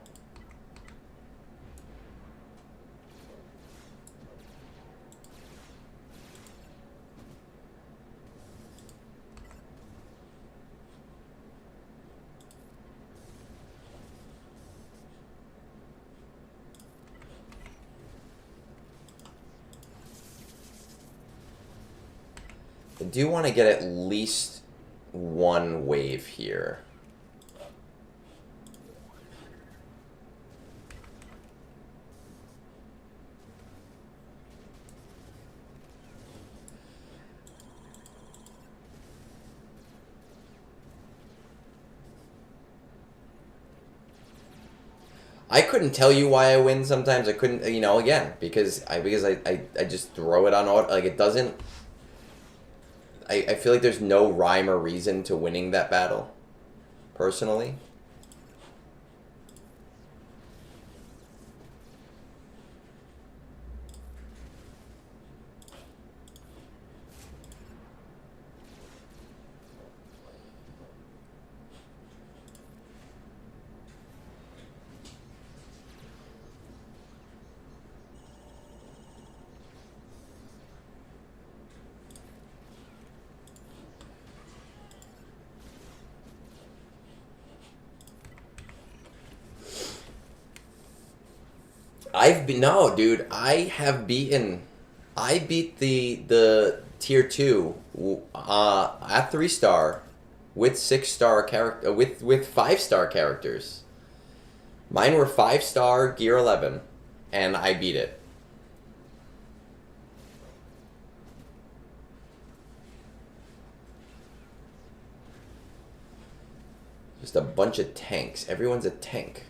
I do want to get at least one wave here. I couldn't tell you why I win sometimes. I couldn't, you know, again, because I just throw it on auto. Like, it doesn't... I feel like there's no rhyme or reason to winning that battle, personally. No, dude, I beat the tier 2 at 3-star with 6-star character with 5-star characters. Mine were 5-star gear 11 and I beat it. Just a bunch of tanks. Everyone's a tank.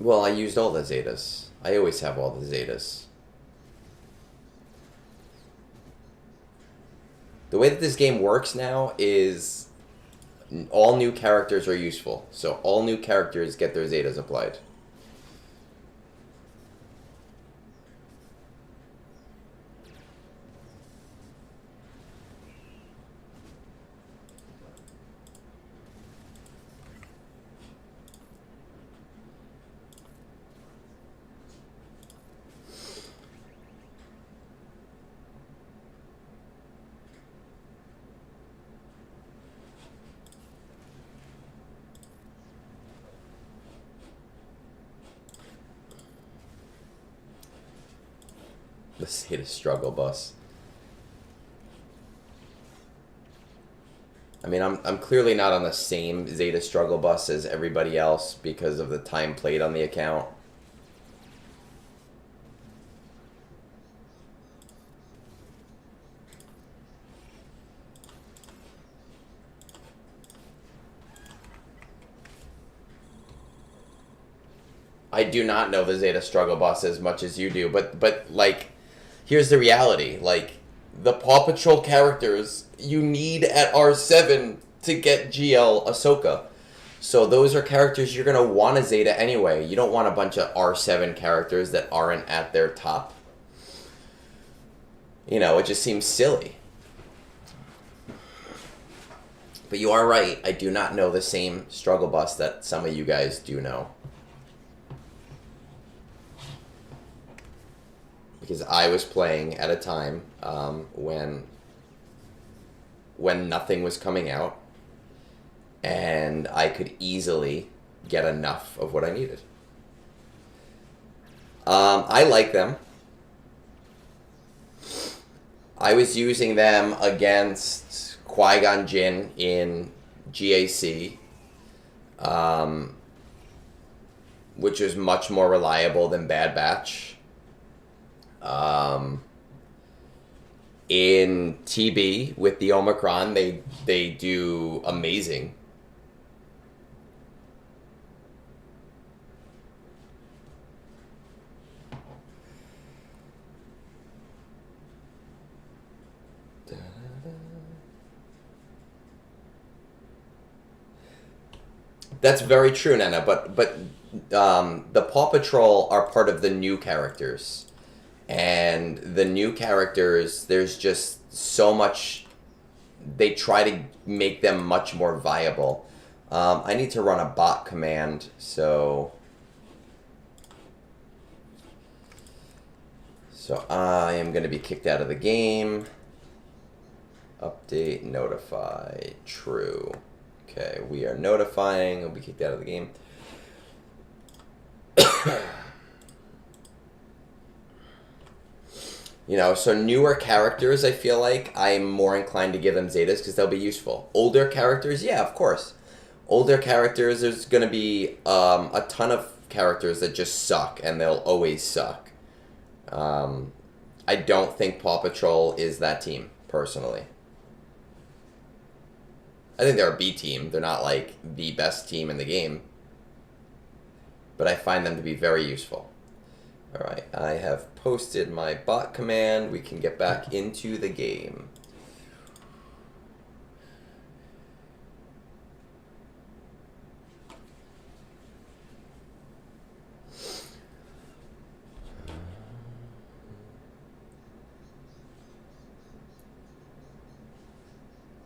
Well, I used all the Zetas. I always have all the Zetas. The way that this game works now is all new characters are useful. So all new characters get their Zetas applied. Let's hit a struggle bus. I mean, I'm clearly not on the same Zeta struggle bus as everybody else because of the time played on the account. I do not know the Zeta struggle bus as much as you do, but like, here's the reality: like, the Paw Patrol characters you need at R7 to get GL Ahsoka. So those are characters you're gonna want to Zeta anyway. You don't want a bunch of R7 characters that aren't at their top. You know, it just seems silly. But you are right. I do not know the same struggle bus that some of you guys do know. Because I was playing at a time when nothing was coming out, and I could easily get enough of what I needed. I like them. I was using them against Qui-Gon Jinn in GAC, which is much more reliable than Bad Batch. In TB with the Omicron, they do amazing. That's very true, Nana. But the Paw Patrol are part of the new characters. And the new characters, there's just so much. They try to make them much more viable. I need to run a bot command, so I am going to be kicked out of the game. Update, notify, true. Okay, we are notifying. We'll be kicked out of the game. You know, so newer characters, I feel like I'm more inclined to give them Zetas because they'll be useful. Older characters, yeah, of course. Older characters, there's going to be a ton of characters that just suck, and they'll always suck. I don't think Paw Patrol is that team, personally. I think they're a B team. They're not, like, the best team in the game. But I find them to be very useful. Alright, I have posted my bot command. We can get back into the game.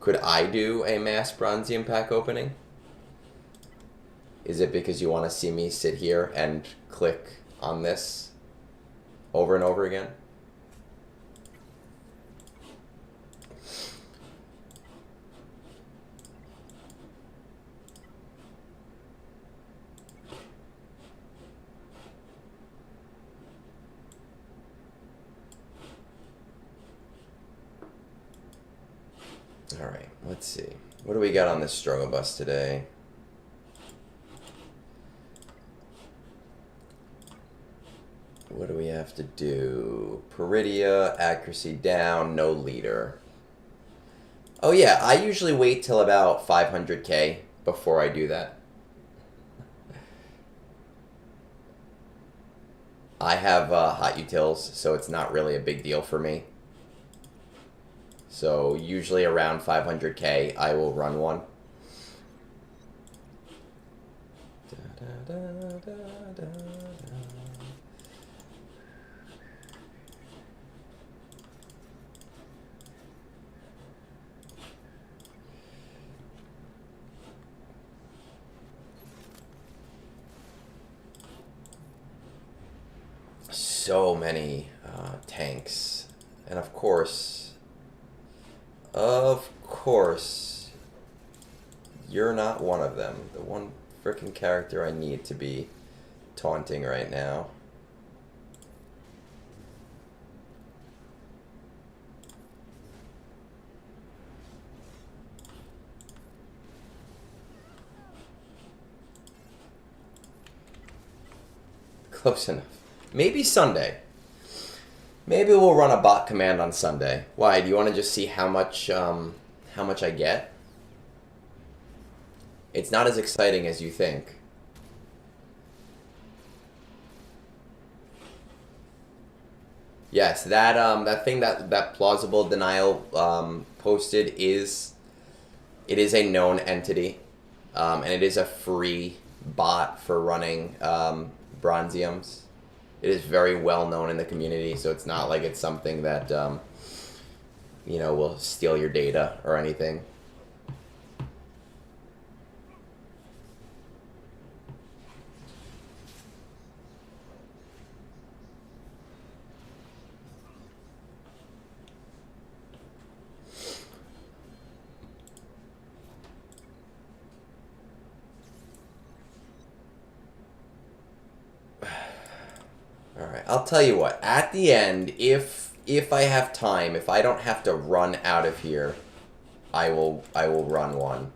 Could I do a mass Bronzium pack opening? Is it because you want to see me sit here and click on this over and over again? Alright, let's see. What do we got on this struggle bus today? What do we have to do? Peridia, accuracy down, no leader. Oh yeah, I usually wait till about 500k before I do that. I have hot utils, so it's not really a big deal for me. So usually around 500k, I will run one. So many tanks, and of course, you're not one of them. The one freaking character I need to be taunting right now. Close enough. Maybe Sunday. Maybe we'll run a bot command on Sunday. Why? Do you want to just see how much I get? It's not as exciting as you think. Yes, that thing that plausible denial posted is a known entity, and it is a free bot for running bronziums. It is very well known in the community, so it's not like it's something that will steal your data or anything. All right, I'll tell you what. At the end, if I have time, if I don't have to run out of here, I will run one.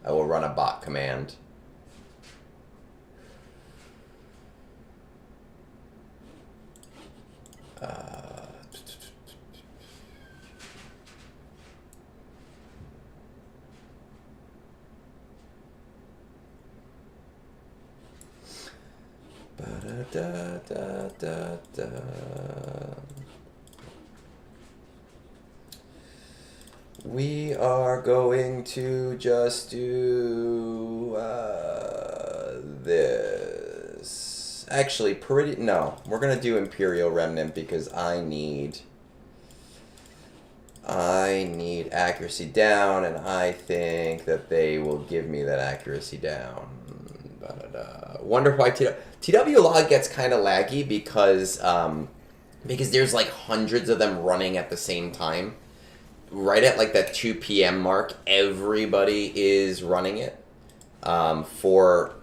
I will run a bot command. Ba-da-da-da-da-da. We are going to just do this. Actually, no, we're gonna do Imperial Remnant because I need accuracy down, and I think that they will give me that accuracy down. Wonder why TW log gets kind of laggy because there's like hundreds of them running at the same time. Right at like that 2 p.m. mark, everybody is running it for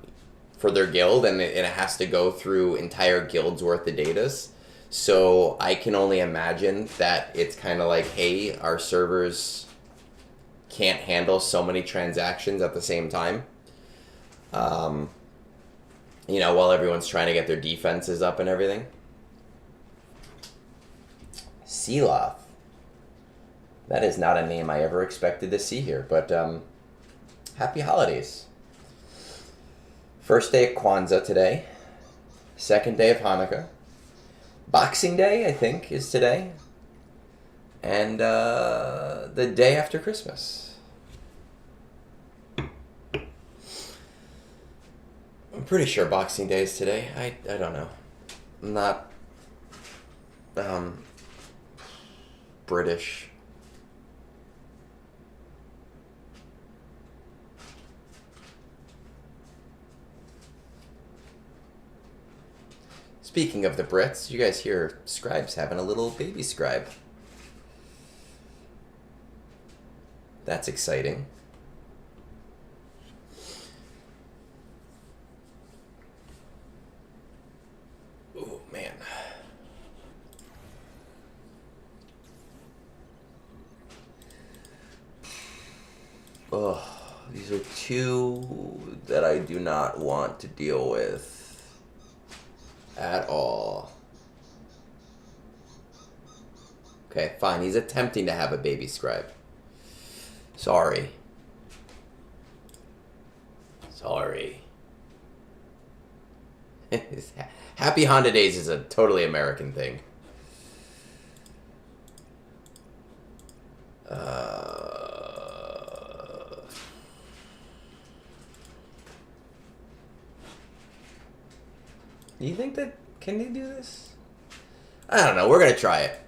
their guild, and it has to go through entire guilds worth of datas. So I can only imagine that it's kind of like, hey, our servers can't handle so many transactions at the same time. While everyone's trying to get their defenses up and everything. Seeloth. That is not a name I ever expected to see here, but happy holidays. First day of Kwanzaa today. Second day of Hanukkah. Boxing Day, I think, is today. And the day after Christmas. I'm pretty sure Boxing Day is today. I don't know. I'm not British. Speaking of the Brits, you guys hear Scribe's having a little baby Scribe. That's exciting. Oh, man. Ugh, these are two that I do not want to deal with at all. Okay, fine. He's attempting to have a baby Scribe. Sorry. Happy Honda Days is a totally American thing. Do you think that... Can they do this? I don't know. We're going to try it.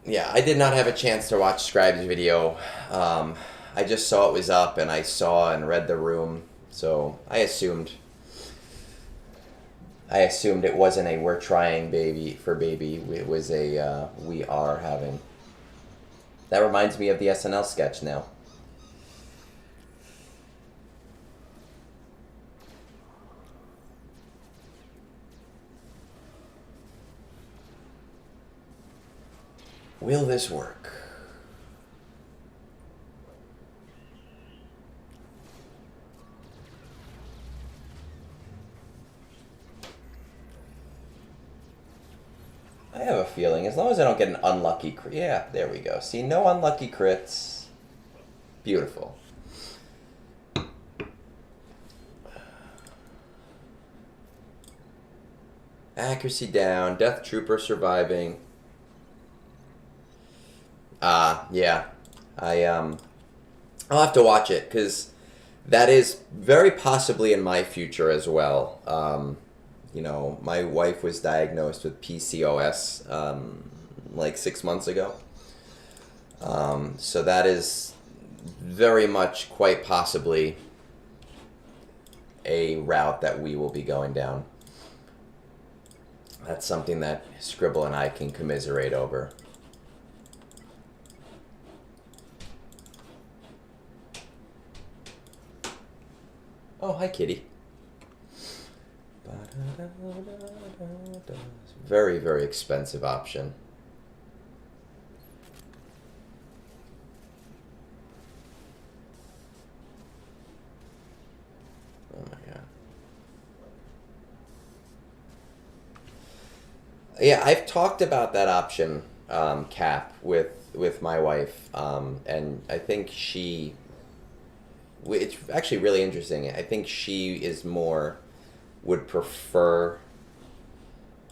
Yeah, I did not have a chance to watch Scribe's video. I just saw it was up, and I saw and read the room, so I assumed it wasn't a we're trying baby for baby. It was a we are having. That reminds me of the SNL sketch now. Will this work? I have a feeling, as long as I don't get an unlucky crit. Yeah, there we go. See, no unlucky crits. Beautiful. Accuracy down. Death Trooper surviving. Yeah. I'll have to watch it, because that is very possibly in my future as well. You know, my wife was diagnosed with PCOS like 6 months ago. So that is very much quite possibly a route that we will be going down. That's something that Scribble and I can commiserate over. Oh, hi, kitty. Very, very expensive option. Oh my god. Yeah, I've talked about that option, Cap, with my wife, and I think it's actually really interesting. I think she is would prefer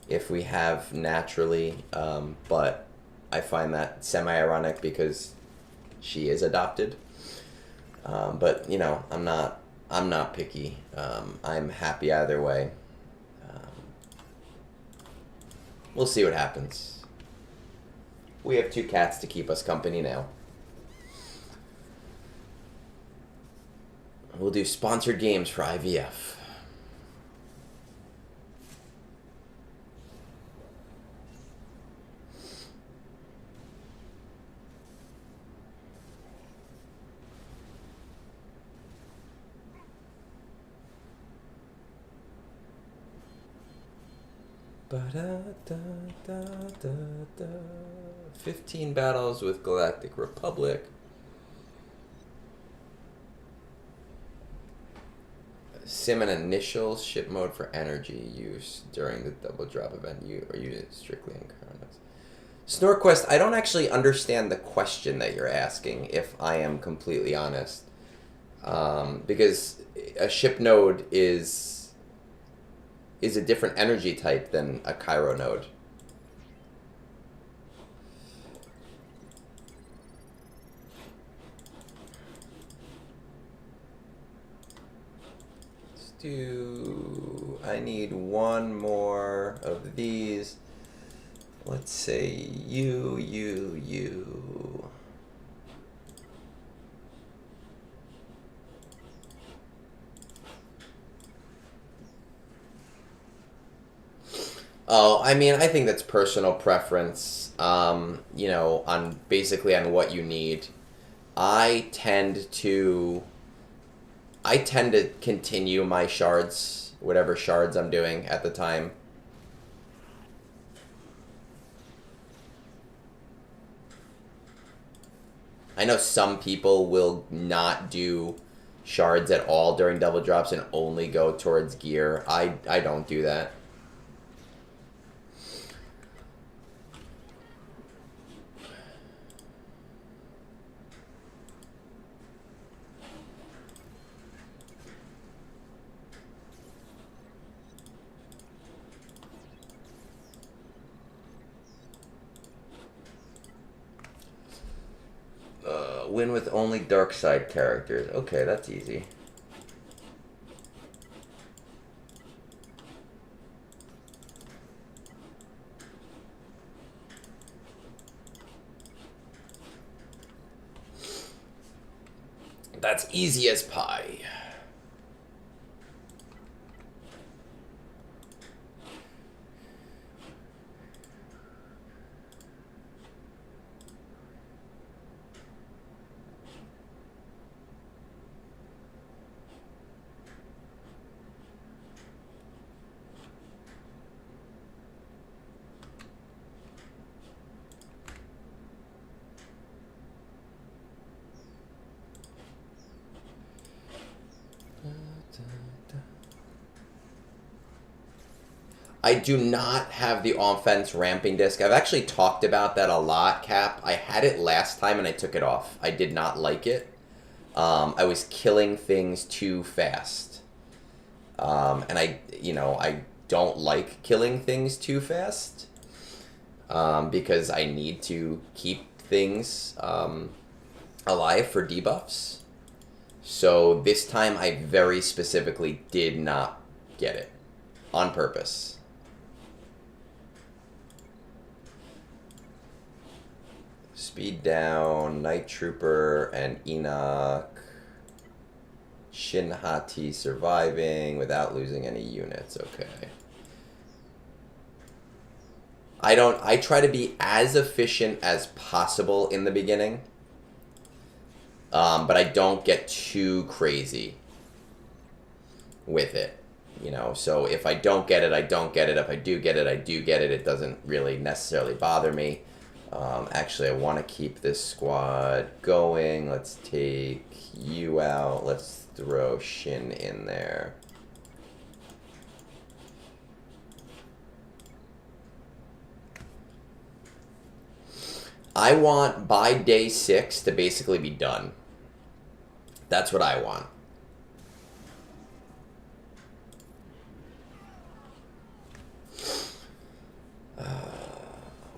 if we have naturally, but I find that semi-ironic because she is adopted. But you know, I'm not picky. I'm happy either way. We'll see what happens. We have 2 cats to keep us company now. We'll do sponsored games for IVF. Ba-da-da-da-da-da. 15 battles with Galactic Republic. Sim and initials, ship mode for energy use during the double drop event. You use it strictly in Chronos. Snorquest, I don't actually understand the question that you're asking, if I am completely honest. Because a ship node is a different energy type than a Cairo node. I need one more of these. Let's say you. Oh, I mean, I think that's personal preference. You know, on what you need. I tend to continue my shards, whatever shards I'm doing at the time. I know some people will not do shards at all during double drops and only go towards gear. I don't do that. Win with only dark side characters. Okay, that's easy. That's easy as pie. I do not have the offense ramping disc. I've actually talked about that a lot, Cap. I had it last time and I took it off. I did not like it. I was killing things too fast. And I don't like killing things too fast. Because I need to keep things alive for debuffs. So this time I very specifically did not get it. On purpose. Speed down, Night Trooper, and Enoch. Shinhati surviving without losing any units. Okay. I try to be as efficient as possible in the beginning. But I don't get too crazy with it. So if I don't get it, I don't get it. If I do get it, I do get it. It doesn't really necessarily bother me. Actually, I want to keep this squad going. Let's take you out. Let's throw Shin in there. I want by day 6 to basically be done. That's what I want.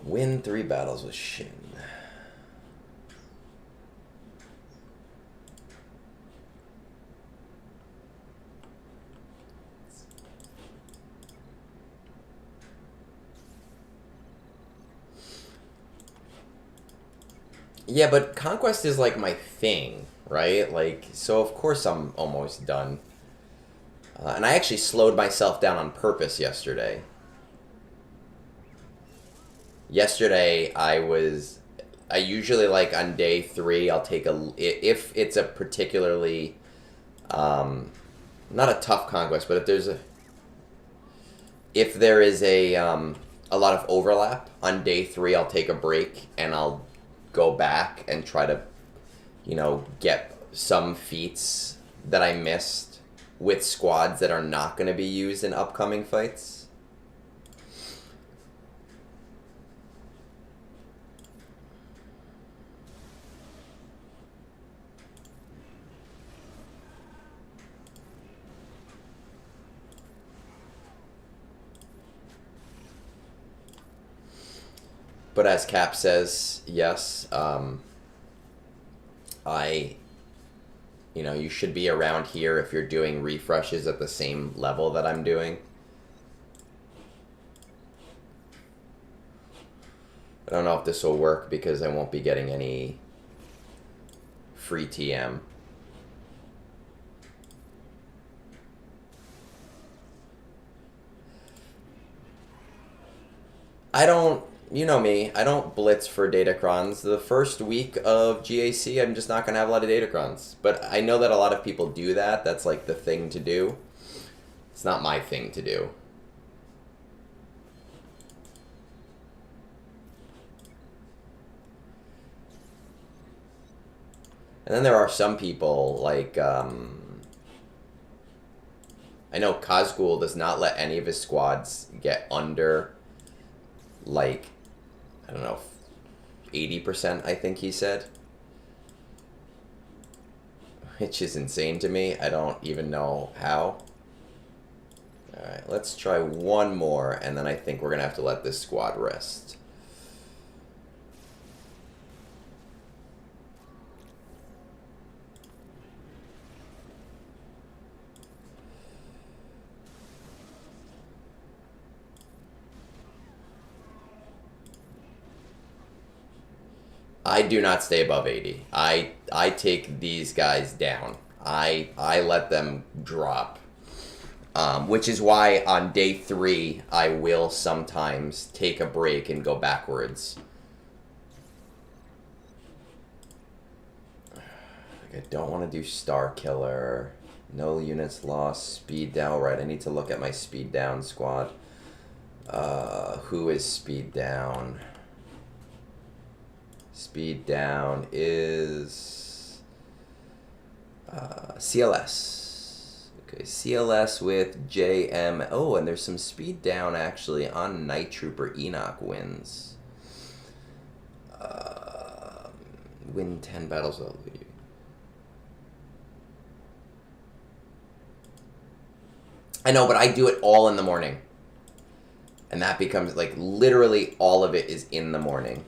Win 3 battles with Shin. Yeah, but Conquest is like my thing, right? Like, so of course I'm almost done. And I actually slowed myself down on purpose yesterday. Yesterday, I usually, like, on day 3, I'll take if it's a particularly, not a tough conquest, but if there is a lot of overlap on day 3, I'll take a break, and I'll go back and try to, get some feats that I missed with squads that are not going to be used in upcoming fights. But as Cap says, yes, you should be around here if you're doing refreshes at the same level that I'm doing. I don't know if this will work because I won't be getting any free TM. You know me, I don't blitz for datacrons. The first week of GAC, I'm just not going to have a lot of datacrons. But I know that a lot of people do that. That's like the thing to do. It's not my thing to do. And then there are some people, like, I know Kazgul does not let any of his squads get under, like, I don't know, 80%, I think he said. Which is insane to me. I don't even know how. Alright, let's try one more, and then I think we're going to have to let this squad rest. I do not stay above 80. I take these guys down. I let them drop. Which is why on day 3, I will sometimes take a break and go backwards. I don't want to do Star Killer. No units lost. Speed down. Right, I need to look at my speed down squad. Who is speed down? Speed down is CLS. Okay, CLS with JM. Oh, and there's some speed down actually on Night Trooper Enoch wins. Win 10 battles. I know, but I do it all in the morning. And that becomes, like, literally all of it is in the morning.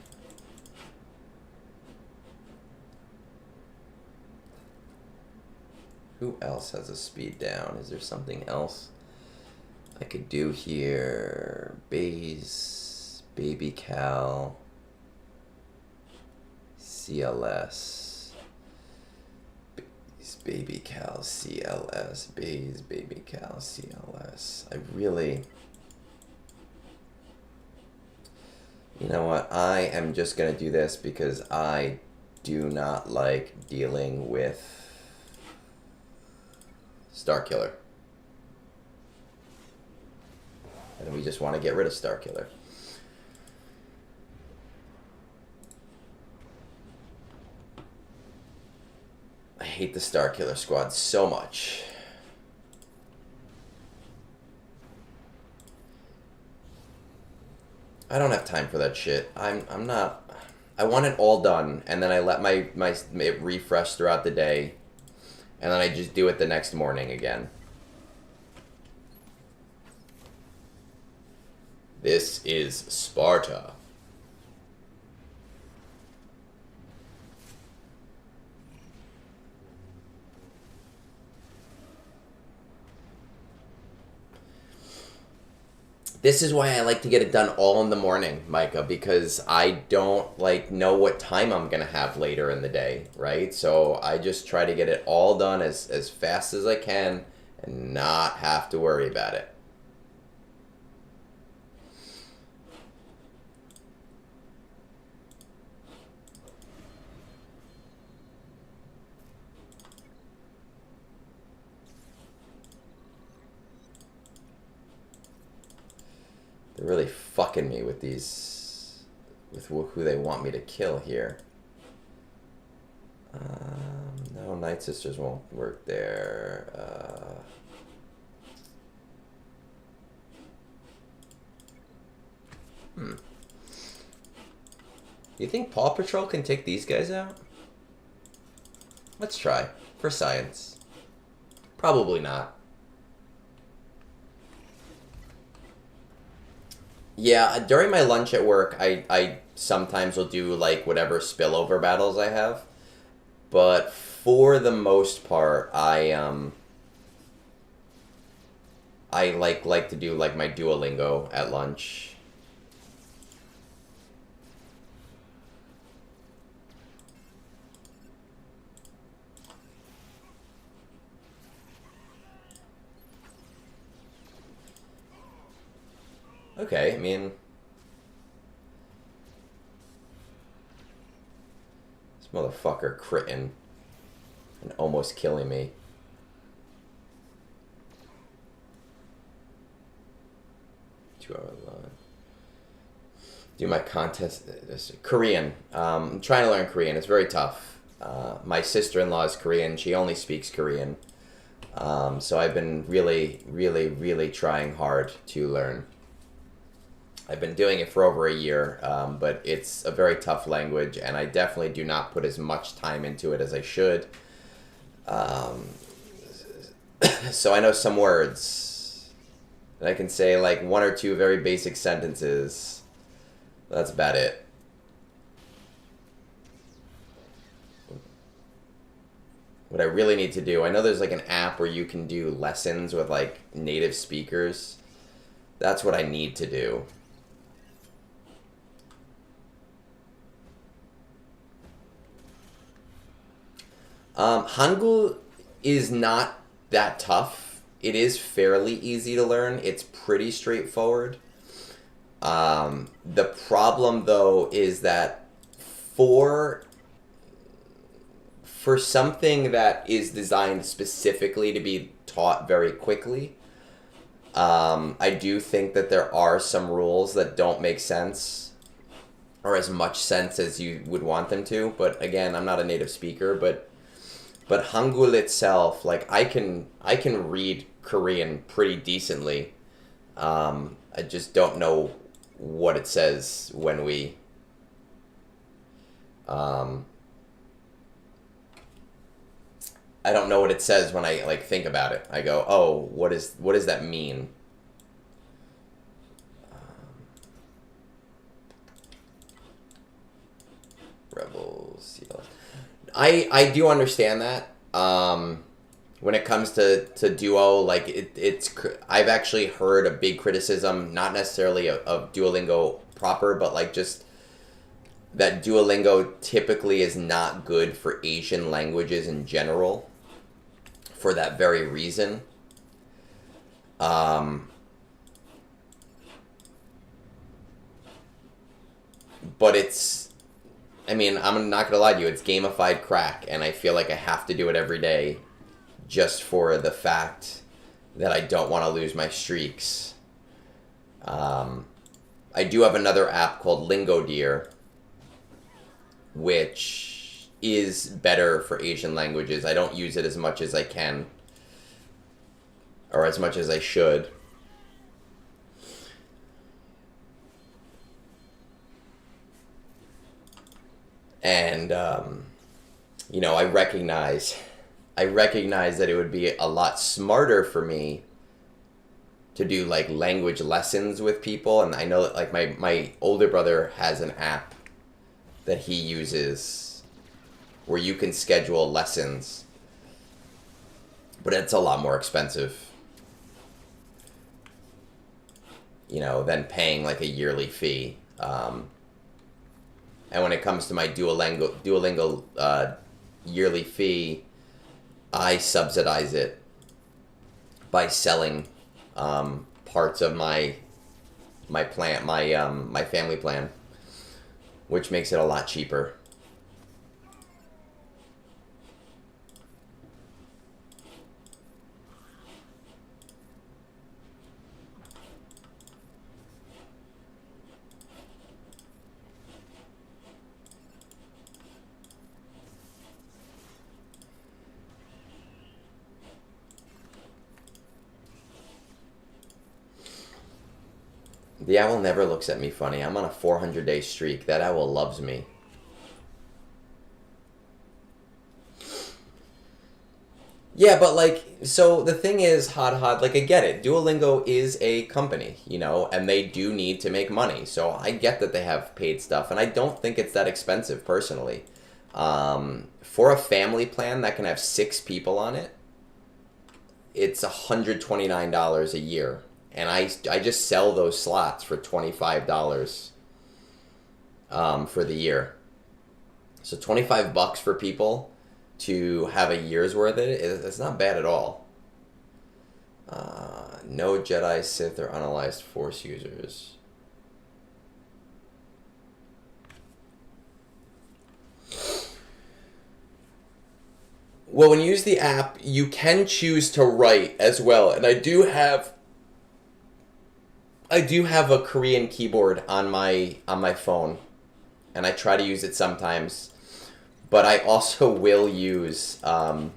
Who else has a speed down? Is there something else I could do here? Baze, Baby Cal, CLS. Baze, Baby Cal, CLS. Baze, Baby Cal, CLS. I really... You know what? I am just going to do this because I do not like dealing with Starkiller. And we just want to get rid of Starkiller. I hate the Starkiller squad so much. I don't have time for that shit. I'm not... I want it all done, and then I let my it refresh throughout the day, and then I just do it the next morning again. This is Sparta. This is why I like to get it done all in the morning, Micah, because I don't know what time I'm gonna have later in the day, right? So I just try to get it all done as fast as I can and not have to worry about it. They're really fucking me with these, with who they want me to kill here. No, Night Sisters won't work there. You think Paw Patrol can take these guys out? Let's try, for science. Probably not. Yeah, during my lunch at work, I sometimes will do, like, whatever spillover battles I have. But for the most part, I like to do, like, my Duolingo at lunch. Okay, I mean... This motherfucker critting and almost killing me. Two-hour line. Do my contest... Korean. I'm trying to learn Korean. It's very tough. My sister-in-law is Korean. She only speaks Korean. So I've been really trying hard to learn. I've been doing it for over a year, but it's a very tough language, and I definitely do not put as much time into it as I should. So I know some words, and I can say like one or two very basic sentences. That's about it. What I really need to do, I know there's like an app where you can do lessons with like native speakers. That's what I need to do. Hangul is not that tough. It is fairly easy to learn. It's pretty straightforward. The problem, though, is that for something that is designed specifically to be taught very quickly, I do think that there are some rules that don't make sense, or as much sense as you would want them to. But again, I'm not a native speaker, but But Hangul itself, like I can read Korean pretty decently. I just don't know what it says when we um, I don't know what it says when I like think about it. I go, "Oh, what does that mean?" Rebels. Yeah. I do understand that. When it comes to Duo, like I've actually heard a big criticism, not necessarily of Duolingo proper, but like just that Duolingo typically is not good for Asian languages in general for that very reason. Um, but I mean, I'm not gonna lie to you, it's gamified crack, and I feel like I have to do it every day just for the fact that I don't want to lose my streaks. Um, I do have another app called Lingo Deer, which is better for Asian languages. I don't use it as much as I can, or as much as I should. And I recognize that it would be a lot smarter for me to do like language lessons with people, and I know that like my older brother has an app that he uses where you can schedule lessons, but it's a lot more expensive, than paying like a yearly fee. And when it comes to my Duolingo yearly fee, I subsidize it by selling parts of my plan, my family plan, which makes it a lot cheaper. The owl never looks at me funny. I'm on a 400-day streak. That owl loves me. Yeah, but like, so the thing is, Hot, like I get it. Duolingo is a company, and they do need to make money. So I get that they have paid stuff, and I don't think it's that expensive personally. For a family plan that can have 6 people on it, it's $129 a year, and I just sell those slots for $25 for the year. So $25 for people to have a year's worth of it, it's not bad at all. No Jedi, Sith, or unallied Force users. Well, when you use the app, you can choose to write as well, and I do have a Korean keyboard on my phone, and I try to use it sometimes. But I also will use online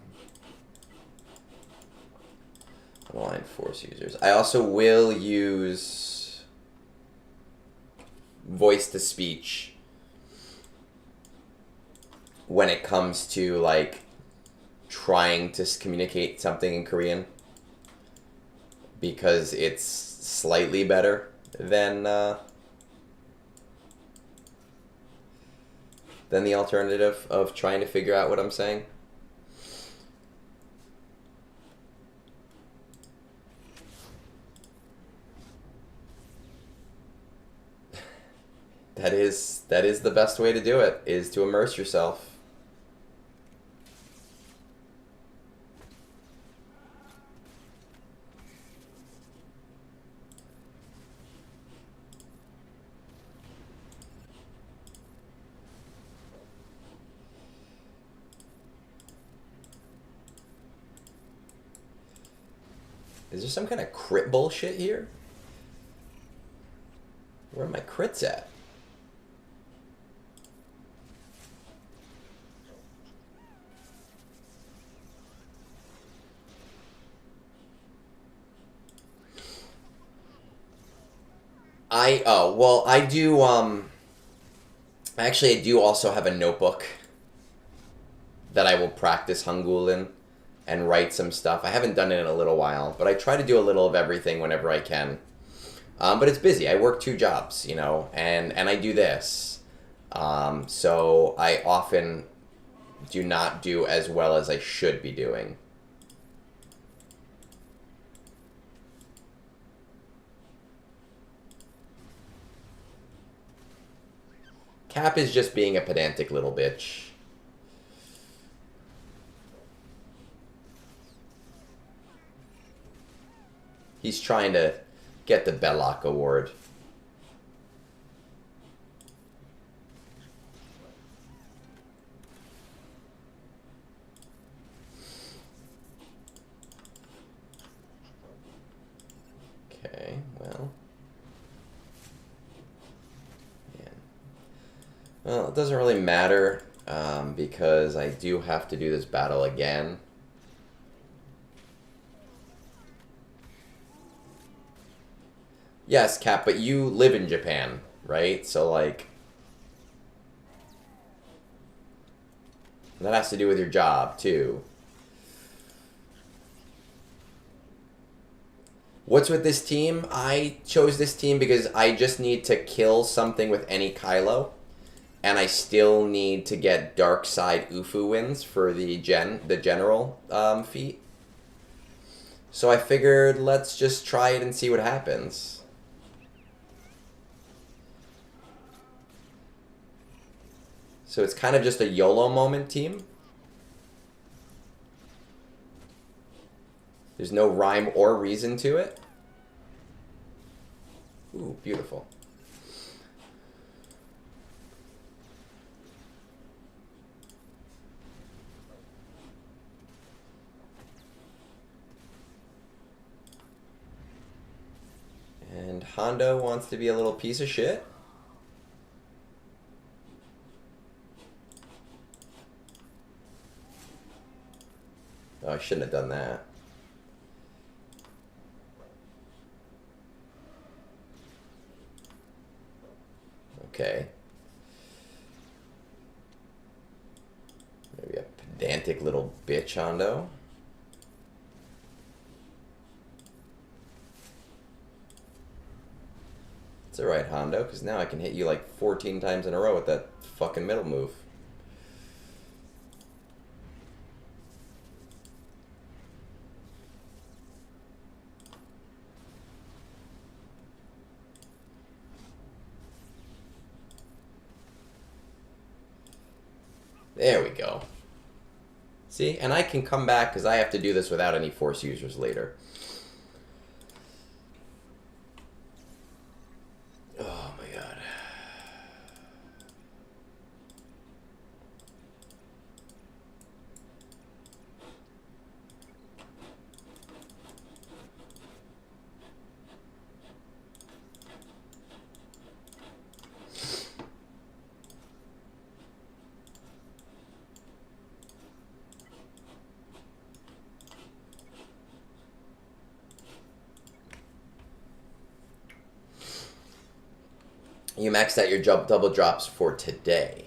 Force users. I also will use voice to speech when it comes to like trying to communicate something in Korean, because it's slightly better than the alternative of trying to figure out what I'm saying. That is the best way to do it, is to immerse yourself. Is there some kind of crit bullshit here? Where are my crits at? well, I do, actually, I do also have a notebook that I will practice Hangul in and write some stuff. I haven't done it in a little while, but I try to do a little of everything whenever I can. But it's busy. I work 2 jobs, and I do this. So I often do not do as well as I should be doing. Cap is just being a pedantic little bitch. He's trying to get the Belloc Award. Okay, well. Man. Well, it doesn't really matter because I do have to do this battle again. Yes, Cap, but you live in Japan, right? So, like, that has to do with your job, too. What's with this team? I chose this team because I just need to kill something with any Kylo. And I still need to get Dark Side Ufu wins for the general feat. So I figured let's just try it and see what happens. So it's kind of just a YOLO moment team. There's no rhyme or reason to it. Ooh, beautiful. And Hondo wants to be a little piece of shit. Oh, I shouldn't have done that. Okay. Maybe a pedantic little bitch, Hondo. It's alright, Hondo, because now I can hit you like 14 times in a row with that fucking middle move. There we go. See? And I can come back because I have to do this without any Force users later. Oh my god. You maxed out your double drops for today.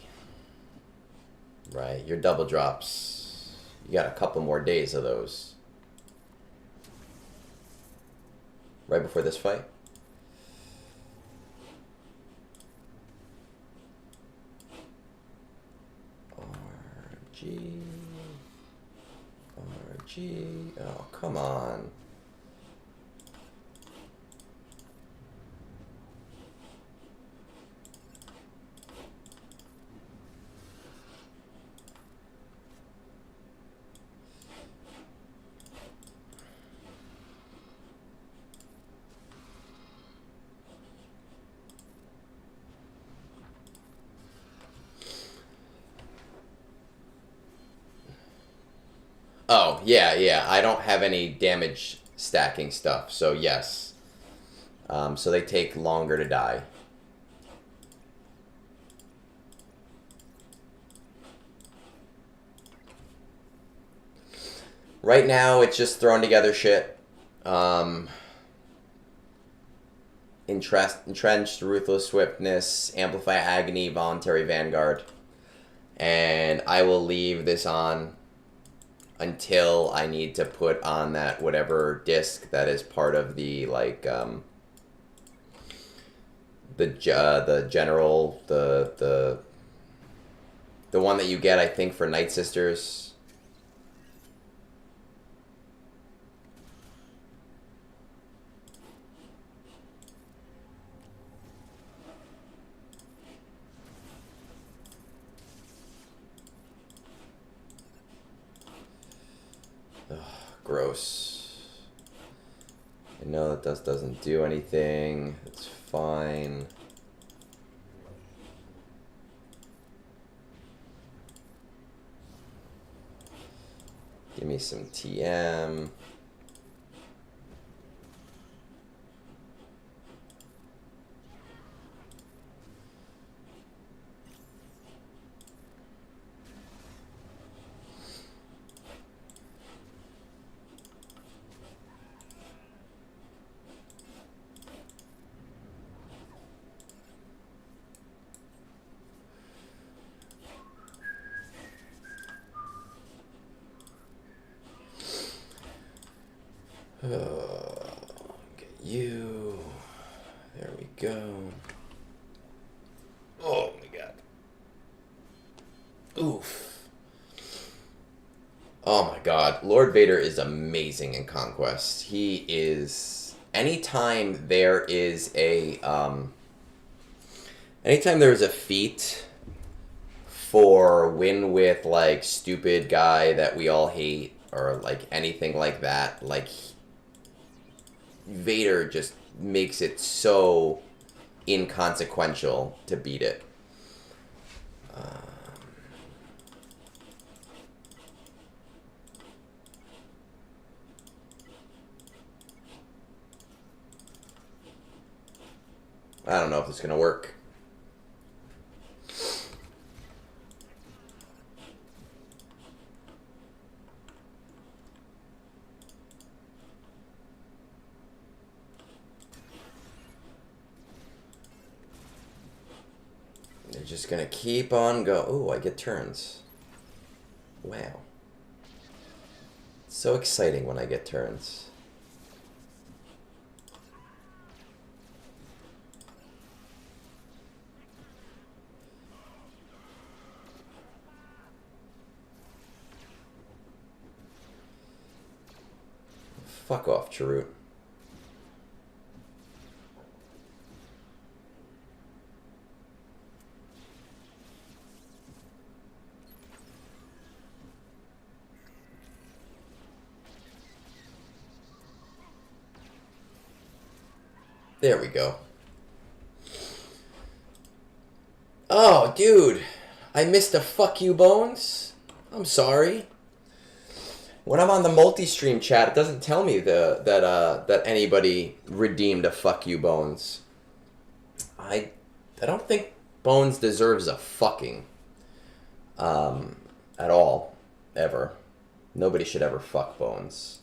Right? Your double drops, you got a couple more days of those. Right before this fight? RG. RG. Oh, come on. Oh, yeah, yeah. I don't have any damage stacking stuff, so yes. So they take longer to die. Right now, it's just throwing together shit. Entrenched Ruthless Swiftness, Amplify Agony, Voluntary Vanguard. And I will leave this on until I need to put on that whatever disc that is part of the, like, the general, the one that you get, I think, for Night Sisters. Ugh, gross. I know that doesn't do anything. It's fine. Give me some TM. Get you. There we go. Oh my god. Oof. Oh my god. Lord Vader is amazing in Conquest. He is... Anytime there is a... anytime there's a feat for win with, like, stupid guy that we all hate, or, like, anything like that, like... Vader just makes it so inconsequential to beat it. I don't know if it's going to work. They're just going to keep on go. Oh, I get turns. Wow. It's so exciting when I get turns. Fuck off, Chirrut. There we go. Oh, dude. I missed a fuck you, Bones. I'm sorry. When I'm on the multi-stream chat, it doesn't tell me that anybody redeemed a fuck you, Bones. I don't think Bones deserves a fucking at all, ever. Nobody should ever fuck Bones.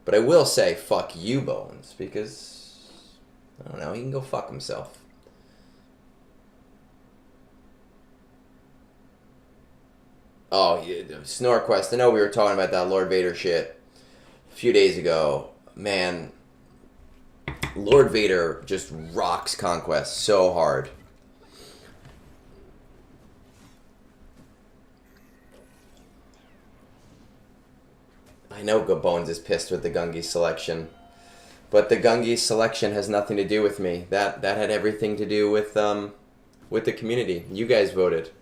But I will say fuck you, Bones, because I don't know, he can go fuck himself. Oh, yeah, Snorequest. I know we were talking about that Lord Vader shit a few days ago. Man, Lord Vader just rocks Conquest so hard. I know Bones is pissed with the Gungi selection, but the Gungi selection has nothing to do with me. That had everything to do with the community. You guys voted.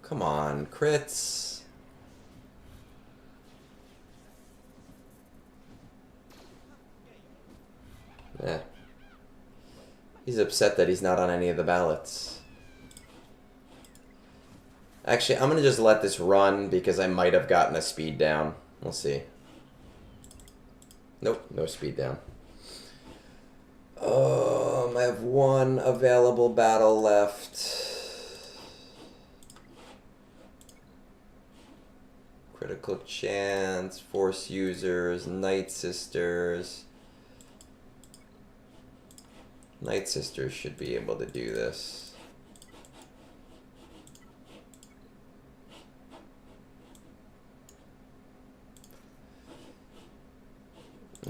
Come on, crits. Yeah. He's upset that he's not on any of the ballots. Actually, I'm going to just let this run because I might have gotten a speed down. We'll see. Nope, no speed down. I have one available battle left. Critical Chance, Force Users, Night Sisters. Night Sisters should be able to do this.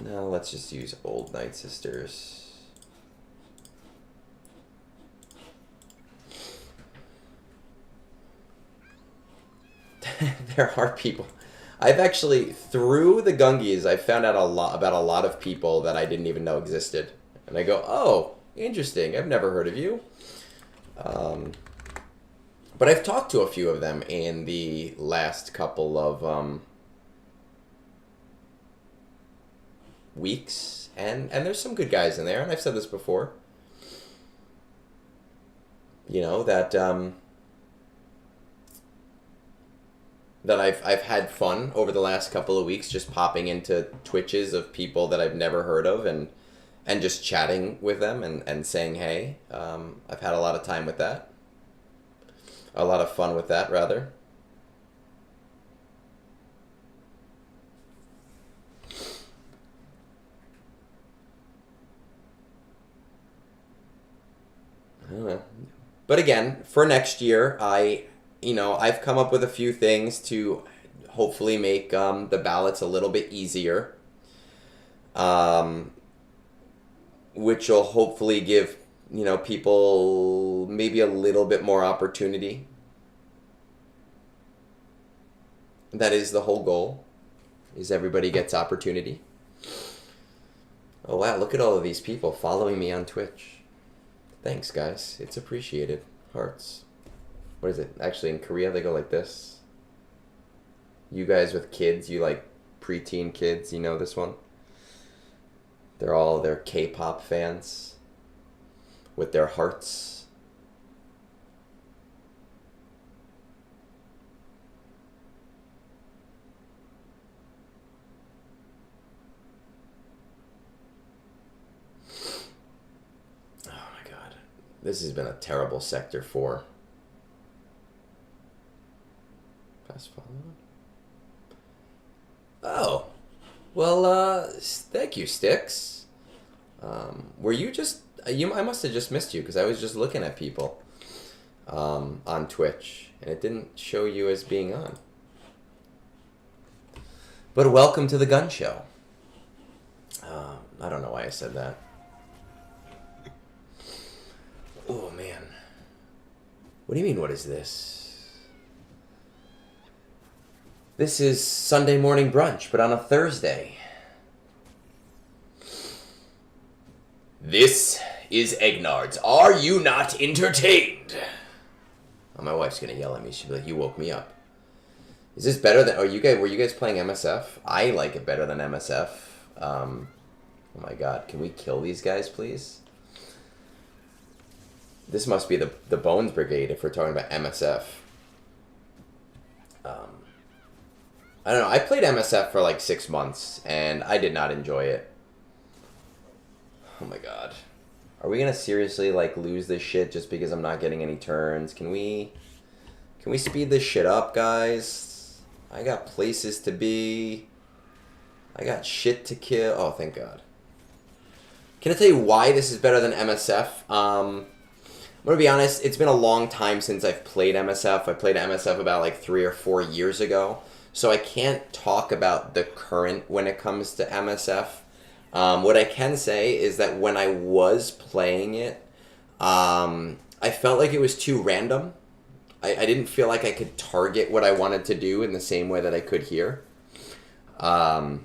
No, let's just use old Night Sisters. There are people. I've actually, through the Gungies, I found out about a lot of people that I didn't even know existed. And I go, oh, interesting. I've never heard of you. But I've talked to a few of them in the last couple of weeks. And there's some good guys in there. And I've said this before. You know, that I've had fun over the last couple of weeks just popping into Twitches of people that I've never heard of and just chatting with them and saying hey. I've had a lot of time with that. A lot of fun with that, rather. I don't know. But again, for next year, I've come up with a few things to hopefully make the ballots a little bit easier, which will hopefully give, people maybe a little bit more opportunity. That is the whole goal, is everybody gets opportunity. Oh wow, look at all of these people following me on Twitch. Thanks, guys. It's appreciated. Hearts. What is it? Actually, in Korea, they go like this. You guys with kids, you like preteen kids, you know this one? They're K-pop fans with their hearts. Oh my God. This has been a terrible Sector 4. Fast forward. Oh. Well, thank you, Sticks. Were you just... I must have just missed you, because I was just looking at people on Twitch, and it didn't show you as being on. But welcome to the gun show. I don't know why I said that. Oh, man. What do you mean, what is this? This is Sunday morning brunch, but on a Thursday. This is Egnard's. Are you not entertained? Oh, my wife's gonna yell at me. She'll be like, you woke me up. Is this better than... were you guys playing MSF? I like it better than MSF. Oh my God. Can we kill these guys, please? This must be the Bones Brigade if we're talking about MSF. I don't know. I played MSF for like 6 months, and I did not enjoy it. Oh my God. Are we gonna seriously like lose this shit just because I'm not getting any turns? Can we speed this shit up, guys? I got places to be. I got shit to kill. Oh, thank God. Can I tell you why this is better than MSF? I'm gonna be honest, it's been a long time since I've played MSF. I played MSF about like 3 or 4 years ago. So I can't talk about the current when it comes to MSF. What I can say is that when I was playing it, I felt like it was too random. I didn't feel like I could target what I wanted to do in the same way that I could here. I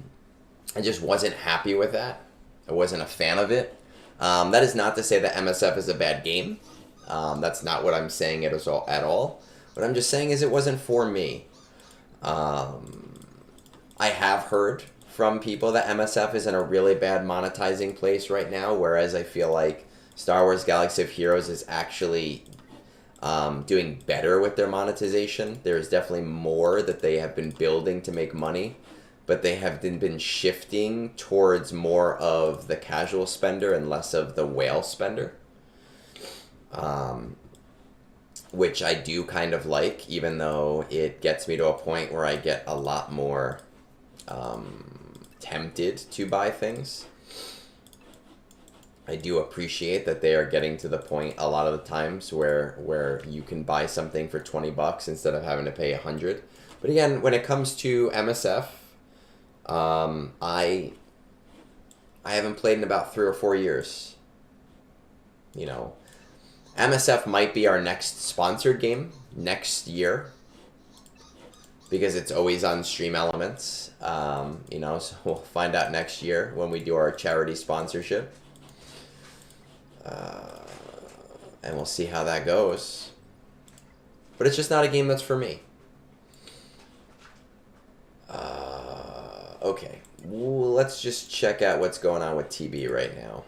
just wasn't happy with that. I wasn't a fan of it. That is not to say that MSF is a bad game. That's not what I'm saying at all. What I'm just saying is it wasn't for me. I have heard from people that MSF is in a really bad monetizing place right now, whereas I feel like Star Wars Galaxy of Heroes is actually doing better with their monetization. There's definitely more that they have been building to make money, but they have been shifting towards more of the casual spender and less of the whale spender. Which I do kind of like, even though it gets me to a point where I get a lot more tempted to buy things. I do appreciate that they are getting to the point a lot of the times where you can buy something for $20 instead of having to pay 100. But again, when it comes to MSF, I haven't played in about 3 or 4 years. You know, MSF might be our next sponsored game next year because it's always on Stream Elements. You know, so we'll find out next year when we do our charity sponsorship. And we'll see how that goes. But it's just not a game that's for me. Okay, well, let's just check out what's going on with TB right now.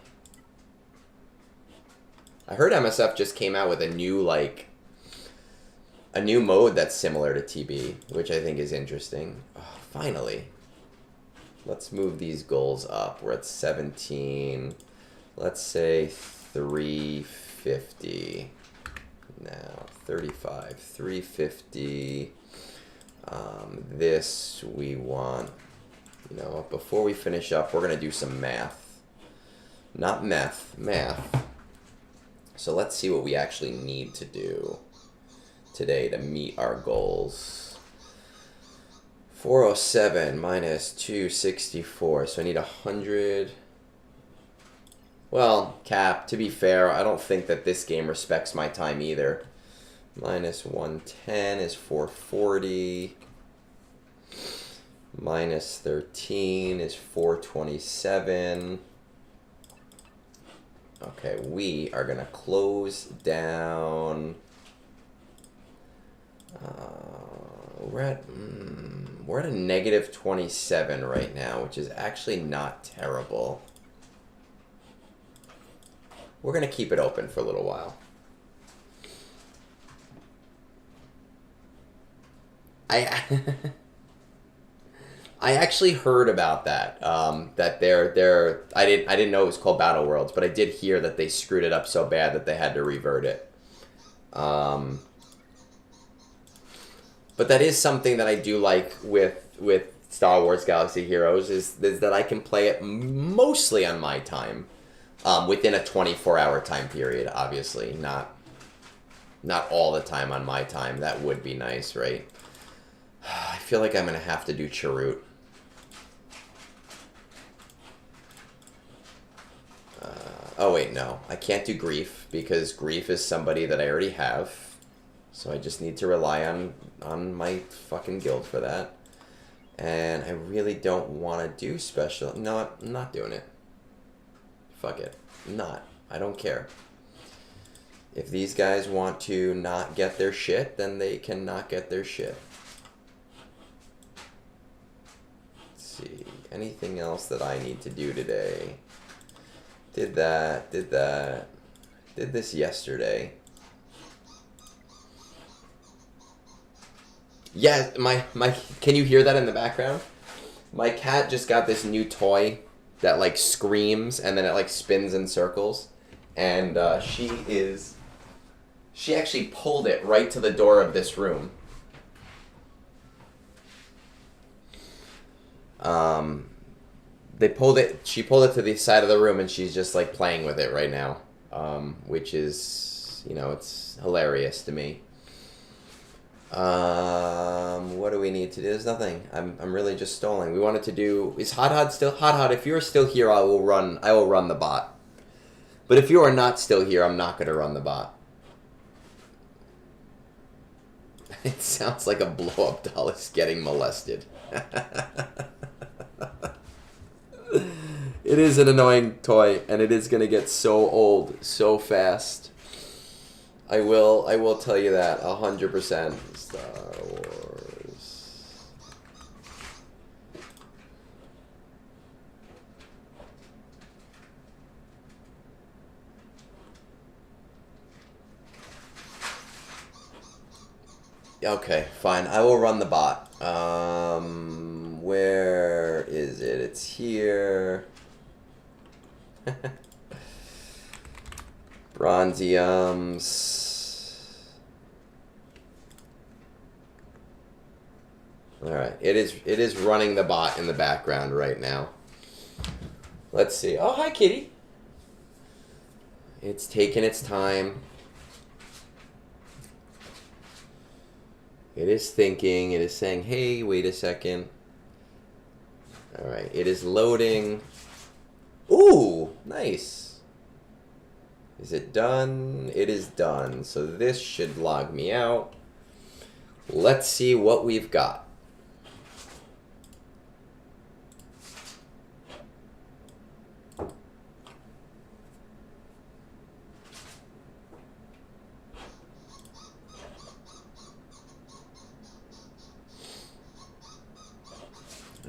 I heard MSF just came out with a new mode that's similar to TB, which I think is interesting. Oh, finally. Let's move these goals up. We're at 17. Let's say 350. Now 35, 350. This we want. You know, before we finish up, we're gonna do some math. Not meth, math. So let's see what we actually need to do today to meet our goals. 407 minus 264. So I need 100. Well, Cap, to be fair, I don't think that this game respects my time either. Minus 110 is 440. Minus 13 is 427. Okay, we are going to close down. We're at a negative 27 right now, which is actually not terrible. We're going to keep it open for a little while. I actually heard about that. That I didn't know it was called Battle Worlds, but I did hear that they screwed it up so bad that they had to revert it. But that is something that I do like with Star Wars Galaxy Heroes is that I can play it mostly on my time, within a 24-hour time period. Obviously, not all the time on my time. That would be nice, right? I feel like I'm gonna have to do Chirrut. Oh wait, no. I can't do Grief because Grief is somebody that I already have. So I just need to rely on my fucking guild for that. And I really don't want to do special. No, I'm not doing it. Fuck it. I'm not. I don't care. If these guys want to not get their shit, then they can not get their shit. Let's see. Anything else that I need to do today? Did that. Did this yesterday. Yeah, my can you hear that in the background? My cat just got this new toy that like screams and then it like spins in circles. And she actually pulled it right to the door of this room. She pulled it to the side of the room and she's just like playing with it right now. Which is, you know, it's hilarious to me. What do we need to do? There's nothing. I'm really just stalling. We wanted to do, is Hot still Hot? If you're still here, I will run the bot. But if you are not still here, I'm not gonna run the bot. It sounds like a blow-up doll is getting molested. It is an annoying toy, and it is gonna get so old so fast. I will tell you that 100%. Star Wars. Okay, fine. I will run the bot. Where is it? It's here. Bronziums. Alright, it is running the bot in the background right now. Let's see. Oh, hi, kitty. It's taking its time. It is thinking. It is saying, hey, wait a second. All right, it is loading. Ooh, nice. Is it done? It is done. So this should log me out. Let's see what we've got.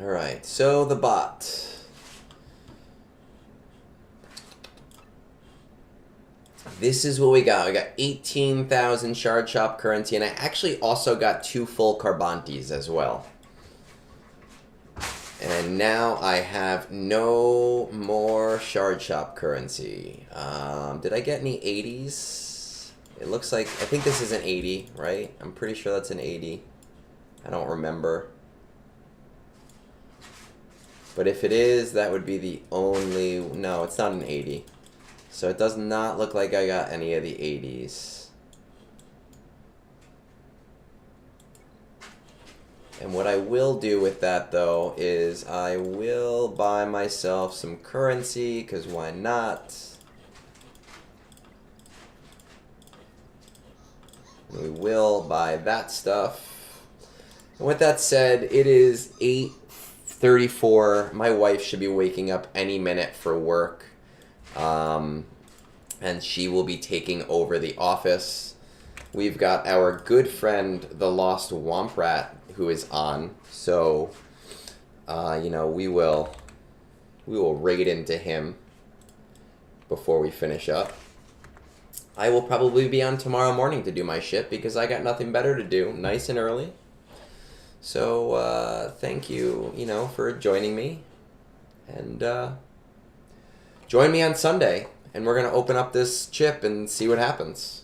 All right, so the bot. This is what we got. We got 18,000 Shard Shop currency, and I actually also got 2 full Carbantes as well. And now I have no more Shard Shop currency. Did I get any 80s? It looks like, I think this is an 80, right? I'm pretty sure that's an 80. I don't remember. But if it is, that would be the only... No, it's not an 80. So it does not look like I got any of the 80s. And what I will do with that, though, is I will buy myself some currency, because why not? We will buy that stuff. And with that said, it is 8:34. My wife should be waking up any minute for work. And she will be taking over the office. We've got our good friend, the Lost Womp Rat, who is on. So, you know, we will raid into him before we finish up. I will probably be on tomorrow morning to do my shit because I got nothing better to do, nice and early. So, thank you, you know, for joining me. And, join me on Sunday, and we're going to open up this chip and see what happens.